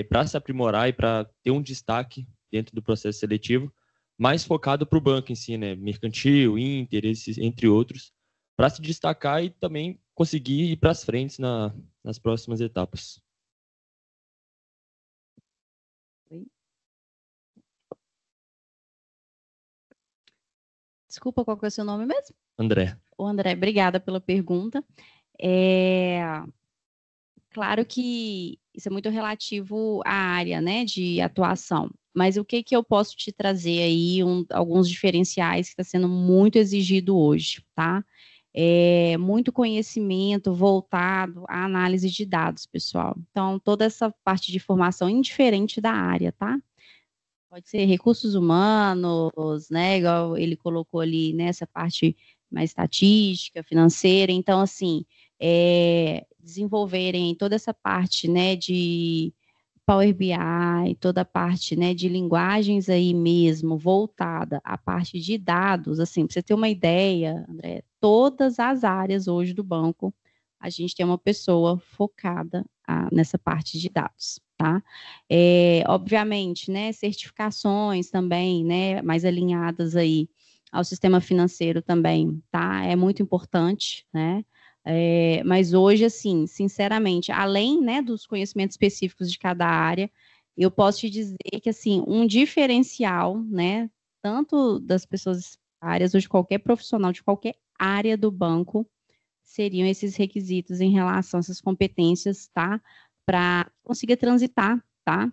para se aprimorar e para ter um destaque dentro do processo seletivo, mais focado para o banco em si, né? Mercantil, Inter, entre outros, para se destacar e também conseguir ir para as frentes nas próximas etapas. Desculpa, qual que é o seu nome mesmo? André. O André, obrigada pela pergunta. Claro que isso é muito relativo à área, né, de atuação, mas o que eu posso te trazer aí, alguns diferenciais que está sendo muito exigido hoje, tá? Muito conhecimento voltado à análise de dados, pessoal. Então, toda essa parte de formação indiferente da área, tá? Pode ser recursos humanos, né, igual ele colocou ali nessa parte mais estatística, financeira. Então, assim, desenvolverem toda essa parte, né, de Power BI, toda a parte, né, de linguagens aí mesmo, voltada à parte de dados, assim, para você ter uma ideia, André, todas as áreas hoje do banco, a gente tem uma pessoa focada nessa parte de dados, tá? Obviamente, né, certificações também, né, mais alinhadas aí ao sistema financeiro também, tá? É muito importante, né? Mas hoje, assim, sinceramente, além, né, dos conhecimentos específicos de cada área, eu posso te dizer que, assim, um diferencial, né, tanto das pessoas áreas, ou de qualquer profissional, de qualquer área do banco, seriam esses requisitos em relação a essas competências, tá? Para conseguir transitar, tá?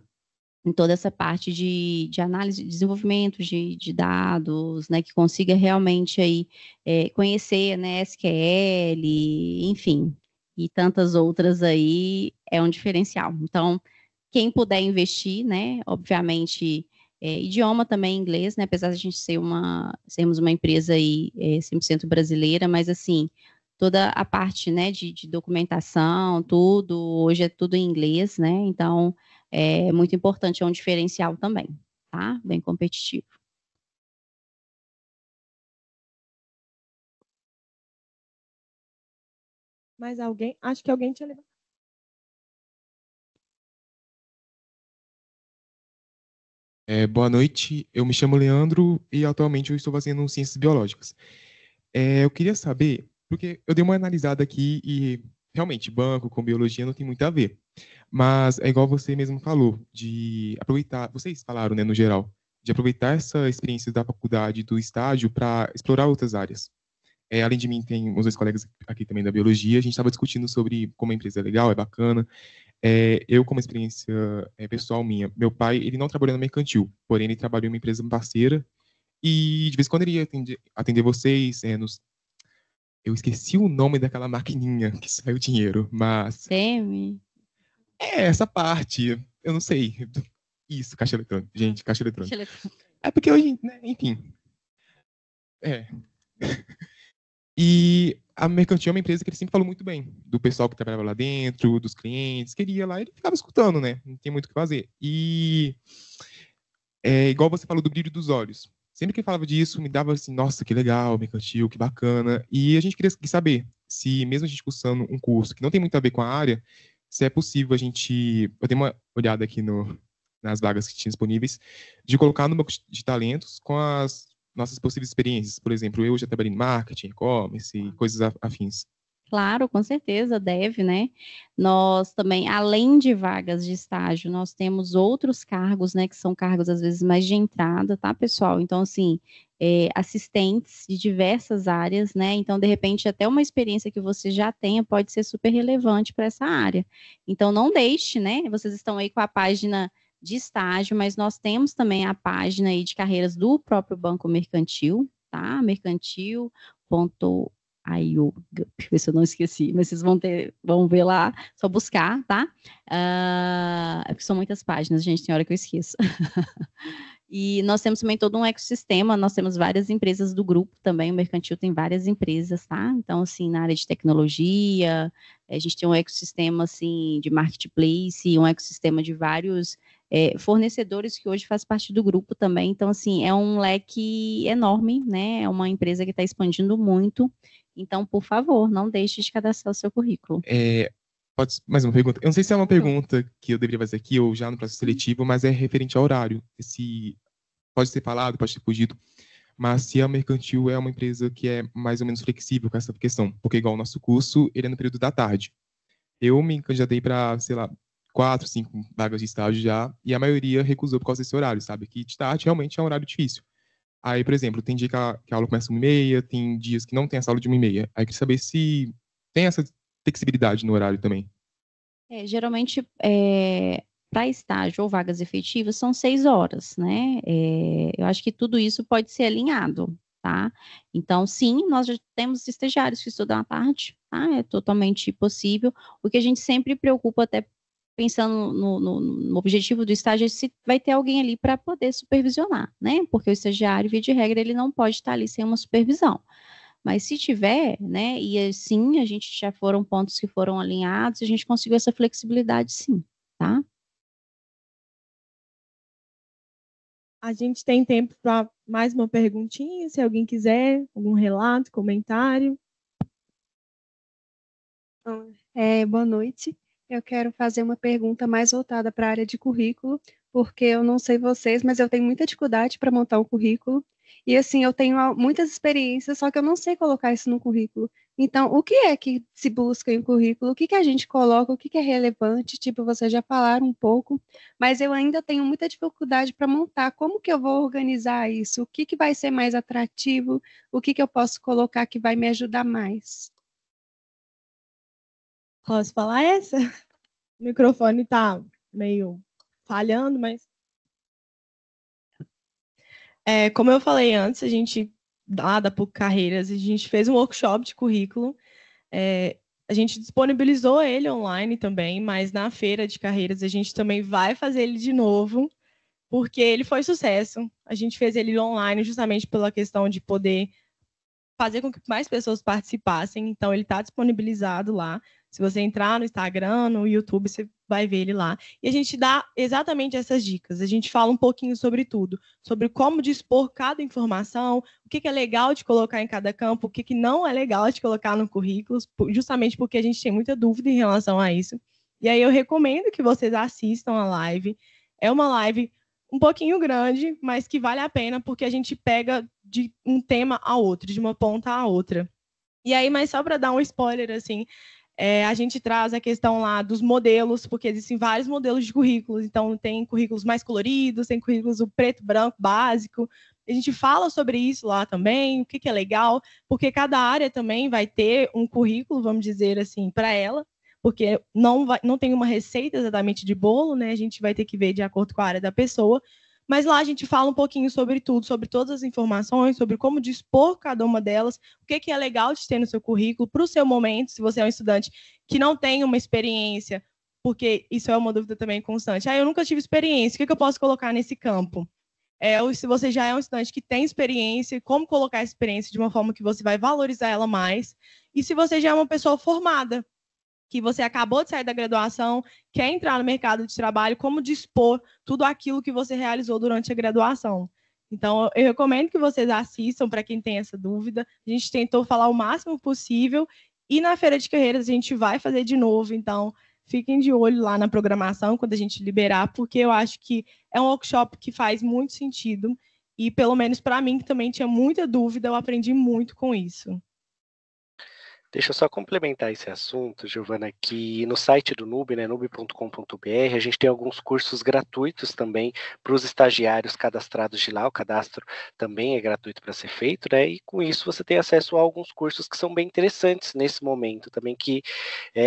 Em toda essa parte de análise, desenvolvimento de dados, né, que consiga realmente aí conhecer, né, SQL, enfim, e tantas outras aí, é um diferencial. Então, quem puder investir, né, obviamente, idioma também inglês, né, apesar de a gente sermos uma empresa aí 100% brasileira, mas assim, toda a parte, né, de documentação, tudo, hoje é tudo em inglês, né, então é muito importante, é um diferencial também, tá? Bem competitivo. Mais alguém? Acho que alguém tinha levantado. Boa noite, eu me chamo Leandro e atualmente eu estou fazendo Ciências Biológicas. Eu queria saber, porque eu dei uma analisada aqui e realmente banco com biologia não tem muito a ver, mas é igual você mesmo falou, de aproveitar, vocês falaram, né, no geral, de aproveitar essa experiência da faculdade, do estágio, para explorar outras áreas. Além de mim, tem uns dois colegas aqui também da biologia, a gente estava discutindo sobre como a empresa é legal, é bacana. Eu, como experiência pessoal minha, meu pai, ele não trabalhou no mercantil, porém ele trabalhou em uma empresa parceira e de vez em quando ele ia atender vocês, eu esqueci o nome daquela maquininha que sai o dinheiro, mas... Teme? Essa parte, eu não sei. Isso, caixa eletrônica. Gente, caixa eletrônica. Caixa eletrônica. É porque hoje, né, enfim. E a Mercantil é uma empresa que ele sempre falou muito bem do pessoal que trabalhava lá dentro, dos clientes, queria lá, ele ficava escutando, né? Não tem muito o que fazer. E igual você falou do brilho dos olhos. Sempre que ele falava disso, me dava assim, nossa, que legal, Mercantil, que bacana. E a gente queria saber se, mesmo a gente cursando um curso que não tem muito a ver com a área, se é possível a gente... Eu dei uma olhada aqui nas vagas que tinha disponíveis, de colocar no banco de talentos com as nossas possíveis experiências. Por exemplo, eu já trabalhei em marketing, e-commerce e coisas afins. Claro, com certeza, deve, né? Nós também, além de vagas de estágio, nós temos outros cargos, né, que são cargos, às vezes, mais de entrada, tá, pessoal? Então, assim, assistentes de diversas áreas, né? Então, de repente, até uma experiência que você já tenha pode ser super relevante para essa área. Então, não deixe, né? Vocês estão aí com a página de estágio, mas nós temos também a página aí de carreiras do próprio Banco Mercantil, tá? Mercantil.io, ver se eu não esqueci, mas vocês vão ver lá, só buscar, tá? Porque são muitas páginas, gente, tem hora que eu esqueço. E nós temos também todo um ecossistema, nós temos várias empresas do grupo também, o Mercantil tem várias empresas, tá? Então, assim, na área de tecnologia, a gente tem um ecossistema, assim, de marketplace, um ecossistema de vários fornecedores que hoje faz parte do grupo também. Então, assim, é um leque enorme, né? É uma empresa que está expandindo muito. Então, por favor, não deixe de cadastrar o seu currículo. Mais uma pergunta. Eu não sei se é uma pergunta que eu deveria fazer aqui ou já no processo seletivo, mas é referente ao horário. Pode ser falado, pode ser fugido, mas se a Mercantil é uma empresa que é mais ou menos flexível com essa questão, porque igual o nosso curso, ele é no período da tarde. Eu me candidatei para, sei lá, 4, 5 vagas de estágio já, e a maioria recusou por causa desse horário, sabe? Que de tarde realmente é um horário difícil. Aí, por exemplo, tem dia que a aula começa 1h30, tem dias que não tem essa aula de 1h30. Aí eu queria saber se tem essa flexibilidade no horário também. Geralmente, para estágio ou vagas efetivas, são 6 horas, né? Eu acho que tudo isso pode ser alinhado, tá? Então, sim, nós já temos estagiários que estudam à tarde, tá? É totalmente possível. O que a gente sempre preocupa, até pensando no objetivo do estágio, é se vai ter alguém ali para poder supervisionar, né? Porque o estagiário, via de regra, ele não pode estar ali sem uma supervisão. Mas se tiver, né, e assim, a gente já foram pontos que foram alinhados, a gente conseguiu essa flexibilidade sim, tá? A gente tem tempo para mais uma perguntinha, se alguém quiser, algum relato, comentário. Boa noite. Eu quero fazer uma pergunta mais voltada para a área de currículo, porque eu não sei vocês, mas eu tenho muita dificuldade para montar um currículo. E assim, eu tenho muitas experiências, só que eu não sei colocar isso no currículo. Então, o que é que se busca em um currículo? O que a gente coloca? O que é relevante? Tipo, vocês já falaram um pouco, mas eu ainda tenho muita dificuldade para montar. Como que eu vou organizar isso? O que vai ser mais atrativo? O que eu posso colocar que vai me ajudar mais? Posso falar essa? O microfone está meio falhando, mas... como eu falei antes, a gente, lá da PUC Carreiras, a gente fez um workshop de currículo. A gente disponibilizou ele online também, mas na feira de carreiras a gente também vai fazer ele de novo, porque ele foi sucesso. A gente fez ele online justamente pela questão de poder fazer com que mais pessoas participassem. Então, ele está disponibilizado lá. Se você entrar no Instagram, no YouTube, você vai ver ele lá. E a gente dá exatamente essas dicas. A gente fala um pouquinho sobre tudo, sobre como dispor cada informação, o que é legal de colocar em cada campo, o que não é legal de colocar no currículo, justamente porque a gente tem muita dúvida em relação a isso. E aí eu recomendo que vocês assistam a live. É uma live um pouquinho grande, mas que vale a pena, porque a gente pega de um tema a outro, de uma ponta a outra. E aí, mas só para dar um spoiler, assim, a gente traz a questão lá dos modelos, porque existem vários modelos de currículos, então tem currículos mais coloridos, tem currículos preto, branco, básico. A gente fala sobre isso lá também, o que é legal, porque cada área também vai ter um currículo, vamos dizer assim, para ela, porque não tem uma receita exatamente de bolo, né? A gente vai ter que ver de acordo com a área da pessoa, mas lá a gente fala um pouquinho sobre tudo, sobre todas as informações, sobre como dispor cada uma delas, o que é legal de ter no seu currículo, para o seu momento, se você é um estudante que não tem uma experiência porque isso é uma dúvida também constante. Eu nunca tive experiência, o que eu posso colocar nesse campo? Ou se você já é um estudante que tem experiência, como colocar essa experiência de uma forma que você vai valorizar ela mais. E se você já é uma pessoa formada, que você acabou de sair da graduação, quer entrar no mercado de trabalho, como dispor tudo aquilo que você realizou durante a graduação. Então, eu recomendo que vocês assistam, para quem tem essa dúvida. A gente tentou falar o máximo possível, e na Feira de Carreiras a gente vai fazer de novo, então fiquem de olho lá na programação quando a gente liberar, porque eu acho que é um workshop que faz muito sentido, e pelo menos para mim, que também tinha muita dúvida, eu aprendi muito com isso. Deixa eu só complementar esse assunto, Giovana, que no site do Nube, né, nube.com.br, a gente tem alguns cursos gratuitos também para os estagiários cadastrados de lá. O cadastro também é gratuito para ser feito, né? E com isso você tem acesso a alguns cursos que são bem interessantes nesse momento também, que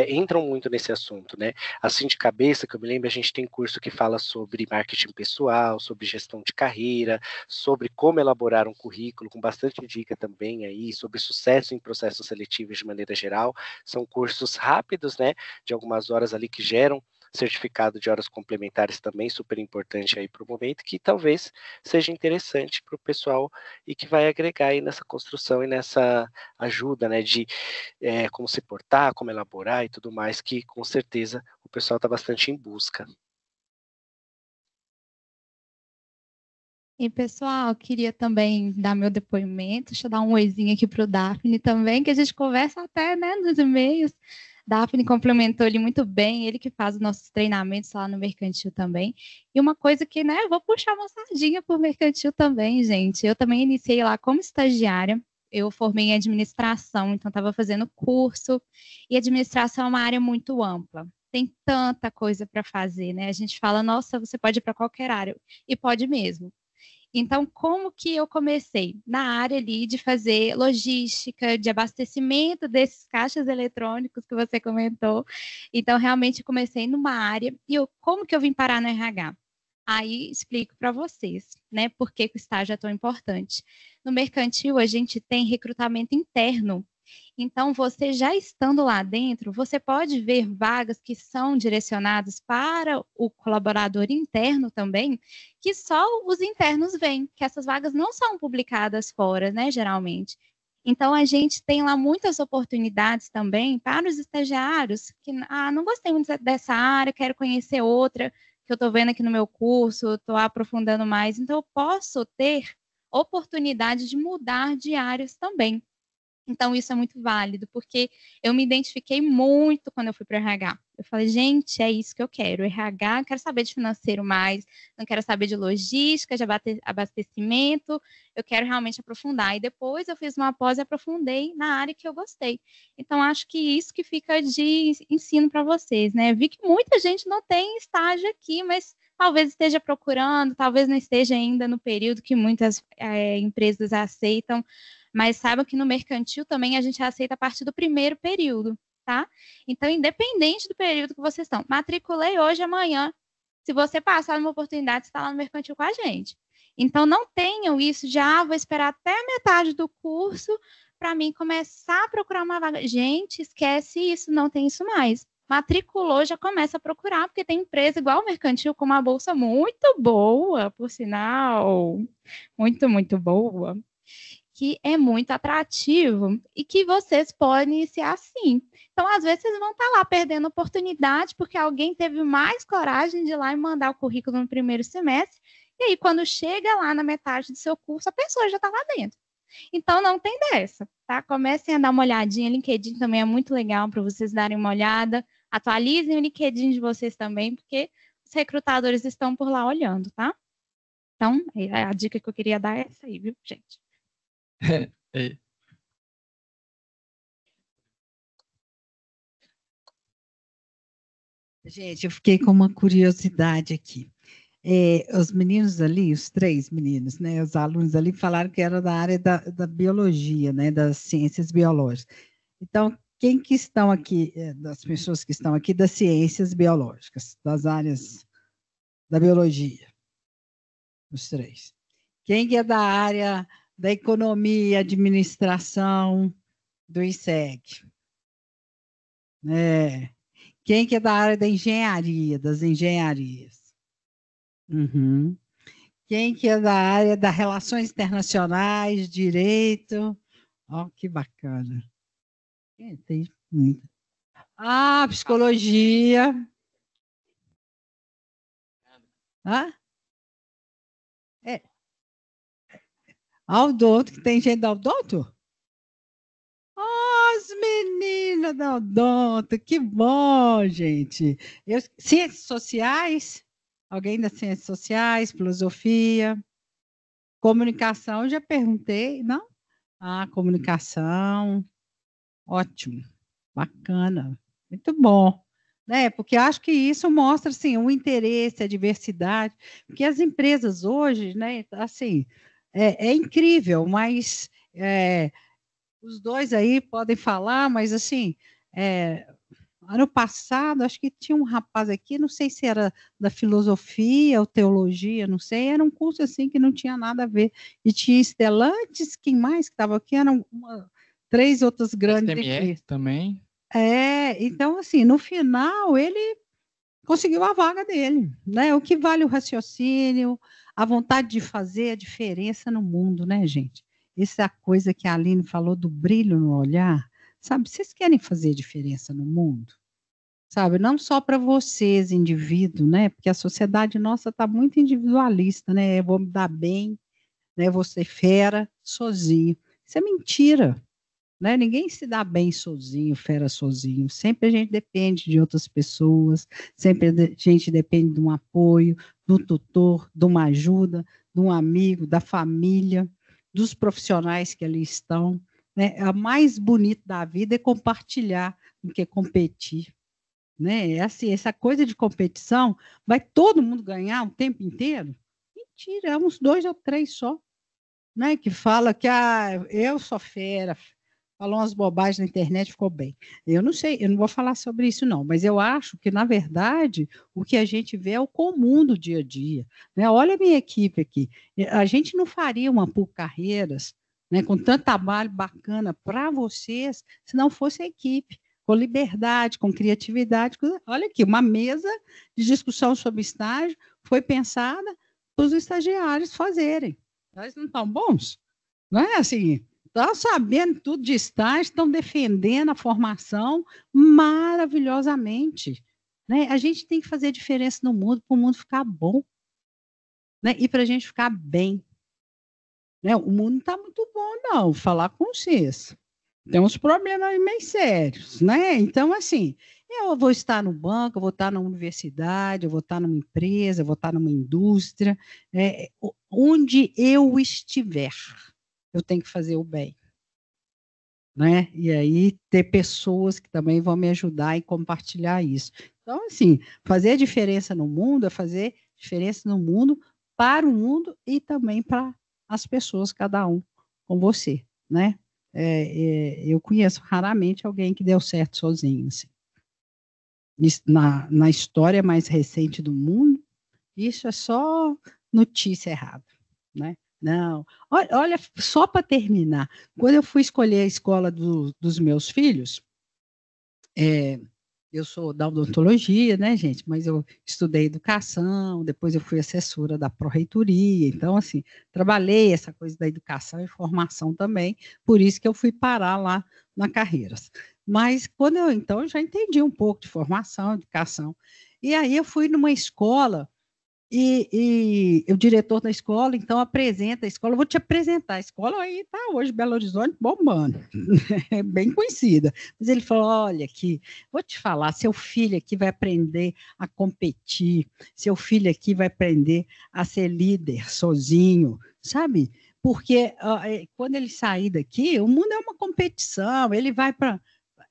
entram muito nesse assunto, né? Assim de cabeça, que eu me lembro, a gente tem curso que fala sobre marketing pessoal, sobre gestão de carreira, sobre como elaborar um currículo, com bastante dica também aí, sobre sucesso em processos seletivos de maneira geral. São cursos rápidos, né, de algumas horas ali, que geram certificado de horas complementares também, super importante aí para o momento, que talvez seja interessante para o pessoal e que vai agregar aí nessa construção e nessa ajuda, né, de como se portar, como elaborar e tudo mais, que com certeza o pessoal está bastante em busca. E, pessoal, queria também dar meu depoimento, deixa eu dar um oizinho aqui para o Daphne também, que a gente conversa até, né, nos e-mails. Daphne complementou ele muito bem, ele que faz os nossos treinamentos lá no Mercantil também. E uma coisa que, né, eu vou puxar uma sardinha por Mercantil também, gente. Eu também iniciei lá como estagiária, eu formei em administração, então estava fazendo curso, e administração é uma área muito ampla. Tem tanta coisa para fazer, né? A gente fala, nossa, você pode ir para qualquer área, e pode mesmo. Então, como que eu comecei? Na área ali de fazer logística, de abastecimento desses caixas eletrônicos que você comentou. Então, realmente comecei numa área. E como que eu vim parar no RH? Aí explico para vocês, né? Por que o estágio é tão importante. No Mercantil, a gente tem recrutamento interno. Então, você já estando lá dentro, você pode ver vagas que são direcionadas para o colaborador interno também, que só os internos veem, que essas vagas não são publicadas fora, né, geralmente. Então, a gente tem lá muitas oportunidades também para os estagiários que, não gostei muito dessa área, quero conhecer outra, que eu estou vendo aqui no meu curso, estou aprofundando mais. Então, eu posso ter oportunidade de mudar de áreas também. Então, isso é muito válido, porque eu me identifiquei muito quando eu fui para o RH. Eu falei, gente, é isso que eu quero. RH, quero saber de financeiro mais, não quero saber de logística, de abastecimento, eu quero realmente aprofundar. E depois eu fiz uma pós e aprofundei na área que eu gostei. Então, acho que isso que fica de ensino para vocês, né? Vi que muita gente não tem estágio aqui, mas talvez esteja procurando, talvez não esteja ainda no período que muitas empresas aceitam. Mas saiba que no Mercantil também a gente aceita a partir do primeiro período, tá? Então, independente do período que vocês estão, matriculei hoje, amanhã, se você passar numa oportunidade, você está lá no Mercantil com a gente. Então, não tenham isso de, vou esperar até a metade do curso para mim começar a procurar uma vaga. Gente, esquece isso, não tem isso mais. Matriculou, já começa a procurar, porque tem empresa igual o Mercantil, com uma bolsa muito boa, por sinal, muito, muito boa, que é muito atrativo e que vocês podem iniciar assim. Então, às vezes, vocês vão estar lá perdendo oportunidade porque alguém teve mais coragem de ir lá e mandar o currículo no primeiro semestre, e aí, quando chega lá na metade do seu curso, a pessoa já está lá dentro. Então, não tem dessa, tá? Comecem a dar uma olhadinha, LinkedIn também é muito legal para vocês darem uma olhada, atualizem o LinkedIn de vocês também, porque os recrutadores estão por lá olhando, tá? Então, a dica que eu queria dar é essa aí, viu, gente? Gente, eu fiquei com uma curiosidade aqui. Os meninos ali, os 3 meninos, né, os alunos ali falaram que era da área da biologia, né, das ciências biológicas. Então, quem que estão aqui, das pessoas que estão aqui das ciências biológicas, das áreas da biologia? Os 3. Quem que é da área da economia, administração, do INSEG? Quem que é da área da engenharia, das engenharias? Uhum. Quem que é da área das relações internacionais, direito? Ó, que bacana. Tem muito. Ah, psicologia. Ah? É. Odonto, que tem gente da odonto? As meninas da odonto, que bom, gente. Ciências sociais? Alguém das ciências sociais, filosofia, comunicação, já perguntei, não? Ah, comunicação, ótimo, bacana, muito bom. Né? Porque acho que isso mostra assim, o interesse, a diversidade, porque as empresas hoje, né, assim, é incrível, mas os dois aí podem falar, mas assim, ano passado, acho que tinha um rapaz aqui, não sei se era da filosofia ou teologia, não sei, era um curso assim que não tinha nada a ver. E tinha Stellantis, quem mais que estava aqui? Eram 3 outras grandes empresas. Também. Então, assim, no final, ele conseguiu a vaga dele. Né? O que vale o raciocínio, a vontade de fazer a diferença no mundo, né, gente? Essa coisa que a Aline falou do brilho no olhar. Sabe, vocês querem fazer diferença no mundo? Sabe, não só para vocês, indivíduo, né? Porque a sociedade nossa está muito individualista, né? Eu vou me dar bem, né? Vou ser fera sozinho. Isso é mentira, né? Ninguém se dá bem sozinho, fera sozinho. Sempre a gente depende de outras pessoas, sempre a gente depende de um apoio, do tutor, de uma ajuda, de um amigo, da família, dos profissionais que ali estão. Né? A mais bonita da vida é compartilhar do que competir. Né? É assim, essa coisa de competição, vai todo mundo ganhar o tempo inteiro? Mentira, é uns 2 ou 3 só. Né? Que fala que eu sou fera, falou umas bobagens na internet, ficou bem. Eu não sei, eu não vou falar sobre isso não, mas eu acho que, na verdade, o que a gente vê é o comum do dia a dia. Né? Olha a minha equipe aqui, a gente não faria uma PUC Carreiras, né, com tanto trabalho bacana para vocês, se não fosse a equipe, com liberdade, com criatividade. Olha aqui, uma mesa de discussão sobre estágio foi pensada para os estagiários fazerem. Eles não estão bons? Não é assim? Estão sabendo tudo de estágio, estão defendendo a formação maravilhosamente. Né? A gente tem que fazer diferença no mundo para o mundo ficar bom. Né? E para a gente ficar bem. Né? O mundo não está muito bom, não, vou falar com vocês. Tem uns problemas aí meio sérios, né? Então, assim, eu vou estar no banco, eu vou estar na universidade, eu vou estar numa empresa, eu vou estar numa indústria, onde eu estiver, eu tenho que fazer o bem. Né? E aí, ter pessoas que também vão me ajudar e compartilhar isso. Então, assim, fazer a diferença no mundo é fazer diferença no mundo, para o mundo e também para as pessoas, cada um com você, né? Eu conheço raramente alguém que deu certo sozinho, assim. Na história mais recente do mundo, isso é só notícia errada, né? Não, olha, só para terminar, quando eu fui escolher a escola dos meus filhos, eu sou da odontologia, né, gente? Mas eu estudei educação, depois eu fui assessora da pró-reitoria, então, assim, trabalhei essa coisa da educação e formação também, por isso que eu fui parar lá na Carreiras. Mas quando eu já entendi um pouco de formação, educação, e aí eu fui numa escola, e o diretor da escola, então, apresenta a escola. Eu vou te apresentar. A escola aí está hoje, Belo Horizonte, bombando. É bem conhecida. Mas ele falou, olha aqui, vou te falar, seu filho aqui vai aprender a competir, seu filho aqui vai aprender a ser líder sozinho, sabe? Porque quando ele sair daqui, o mundo é uma competição, ele vai para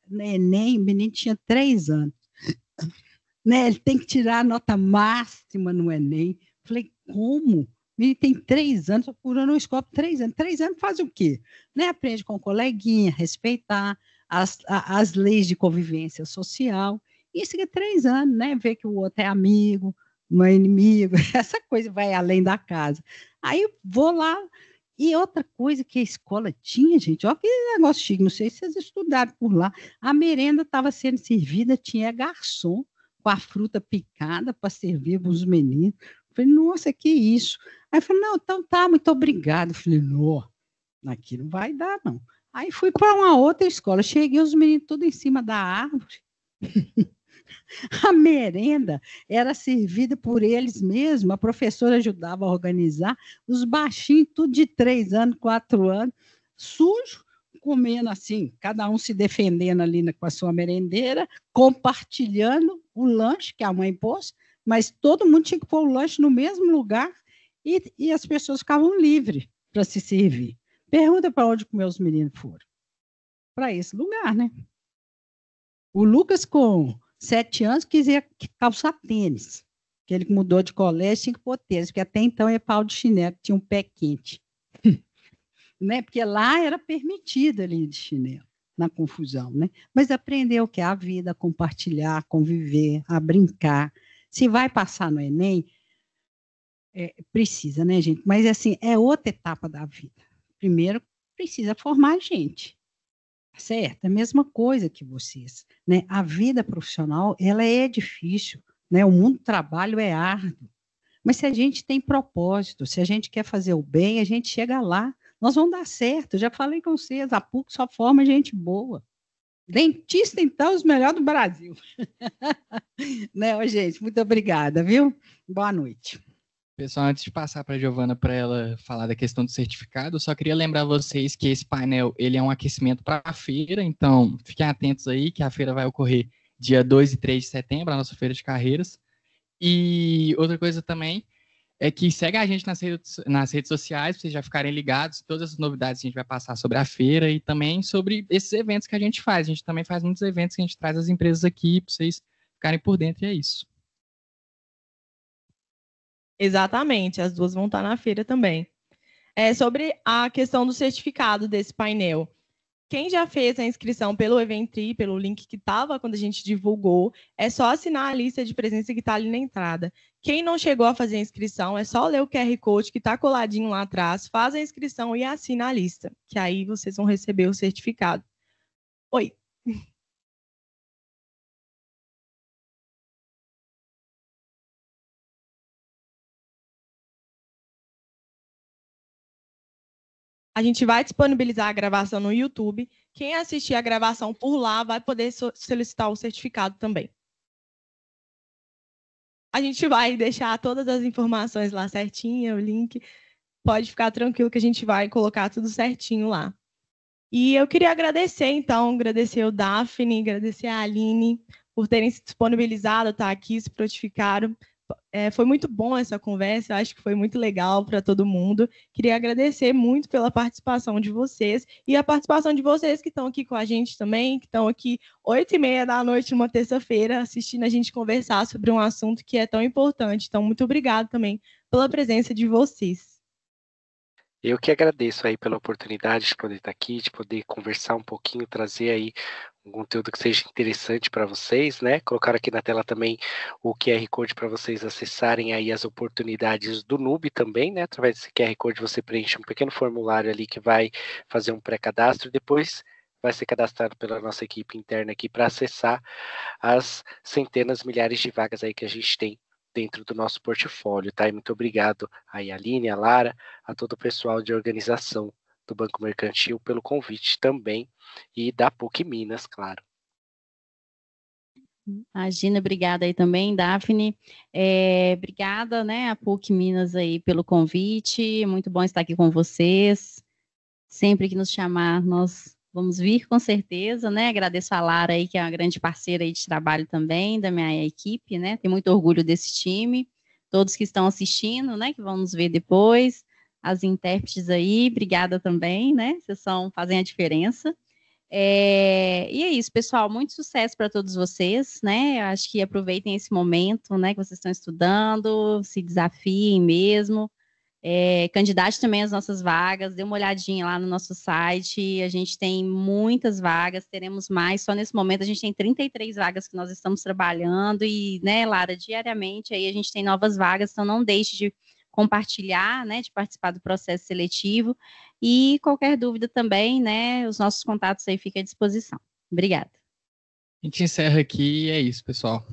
Enem, o menino tinha 3 anos. Né, ele tem que tirar a nota máxima no Enem. Falei, como? Ele tem 3 anos, estou procurando uma escola por 3 anos. 3 anos faz o quê? Né, aprende com o coleguinha, respeitar as leis de convivência social. Isso que é 3 anos, né? Ver que o outro é amigo, não é inimigo, essa coisa vai além da casa. Aí eu vou lá, E outra coisa que a escola tinha, gente, olha que negócio chique, não sei se vocês estudaram por lá, a merenda estava sendo servida, tinha garçom com a fruta picada para servir para os meninos. Eu falei, nossa, que isso? Aí eu falei, não, então tá, muito obrigado. Eu falei, não, aqui não vai dar, não. Aí fui para uma outra escola, cheguei, os meninos tudo em cima da árvore. A merenda era servida por eles mesmos, a professora ajudava a organizar, os baixinhos, tudo de 3 anos, 4 anos, sujo, comendo assim, cada um se defendendo ali com a sua merendeira, compartilhando o lanche que a mãe pôs, mas todo mundo tinha que pôr o lanche no mesmo lugar e as pessoas ficavam livres para se servir. Pergunta para onde que meus meninos foram. Para esse lugar, né? O Lucas, com 7 anos, quisia calçar tênis. Que ele mudou de colégio, tinha que pôr tênis, porque até então é pau de chinelo, tinha um pé quente. Né? Porque lá era permitido ali de chinelo, na confusão. Né? Mas aprendeu o que é a vida, a compartilhar, a conviver, a brincar. Se vai passar no Enem, precisa, né, gente? Mas, assim, é outra etapa da vida. Primeiro, precisa formar gente. Certo? É a mesma coisa que vocês. Né? A vida profissional, ela é difícil. Né? O mundo do trabalho é árduo. Mas se a gente tem propósito, se a gente quer fazer o bem, a gente chega lá. Nós vamos dar certo. Eu já falei com vocês, a PUC só forma gente boa. Dentista, então, os melhores do Brasil. Né, gente? Muito obrigada, viu? Boa noite. Pessoal, antes de passar para a Giovana para ela falar da questão do certificado, eu só queria lembrar vocês que esse painel ele é um aquecimento para a feira, então fiquem atentos aí que a feira vai ocorrer dia 2 e 3 de setembro, a nossa feira de carreiras. E outra coisa também é que segue a gente nas redes sociais, para vocês já ficarem ligados, todas as novidades que a gente vai passar sobre a feira e também sobre esses eventos que a gente faz. A gente também faz muitos eventos que a gente traz as empresas aqui para vocês ficarem por dentro, e é isso. Exatamente, as duas vão estar na feira também. Sobre a questão do certificado desse painel. Quem já fez a inscrição pelo Eventri, pelo link que estava quando a gente divulgou, é só assinar a lista de presença que está ali na entrada. Quem não chegou a fazer a inscrição, é só ler o QR Code que está coladinho lá atrás, faz a inscrição e assina a lista, que aí vocês vão receber o certificado. Oi. A gente vai disponibilizar a gravação no YouTube. Quem assistir a gravação por lá vai poder solicitar o certificado também. A gente vai deixar todas as informações lá certinha, o link. Pode ficar tranquilo que a gente vai colocar tudo certinho lá. E eu queria agradecer, então, agradecer o Daphne, agradecer a Aline por terem se disponibilizado, estar aqui, se prontificaram. Foi muito bom essa conversa, eu acho que foi muito legal para todo mundo. Queria agradecer muito pela participação de vocês e a participação de vocês que estão aqui com a gente também, que estão aqui 8h30 da noite, numa terça-feira, assistindo a gente conversar sobre um assunto que é tão importante. Então, muito obrigada também pela presença de vocês. Eu que agradeço aí pela oportunidade de poder estar aqui, de poder conversar um pouquinho, trazer aí um conteúdo que seja interessante para vocês, né? Colocar aqui na tela também o QR Code para vocês acessarem aí as oportunidades do NUB também, né? Através desse QR Code você preenche um pequeno formulário ali que vai fazer um pré-cadastro e depois vai ser cadastrado pela nossa equipe interna aqui para acessar as centenas, milhares de vagas aí que a gente tem dentro do nosso portfólio, tá? E muito obrigado aí a Aline, a Lara, a todo o pessoal de organização do Banco Mercantil pelo convite também e da PUC Minas, claro. Imagina, obrigada aí também, Daphne. Obrigada, né, a PUC Minas aí pelo convite, muito bom estar aqui com vocês. Sempre que nos chamar, nós vamos vir com certeza, né? Agradeço a Lara aí, que é uma grande parceira aí de trabalho também, da minha equipe, né? Tenho muito orgulho desse time. Todos que estão assistindo, né? Que vão nos ver depois. As intérpretes aí, obrigada também, né? Vocês fazem a diferença. E é isso, pessoal. Muito sucesso para todos vocês, né? Eu acho que aproveitem esse momento, né? Que vocês estão estudando, se desafiem mesmo. Candidatem também às nossas vagas, dê uma olhadinha lá no nosso site, a gente tem muitas vagas, teremos mais, só nesse momento a gente tem 33 vagas que nós estamos trabalhando e, né, Lara, diariamente aí a gente tem novas vagas, então não deixe de compartilhar, né, de participar do processo seletivo. E qualquer dúvida também, né, os nossos contatos aí ficam à disposição. Obrigada. A gente encerra aqui e é isso, pessoal.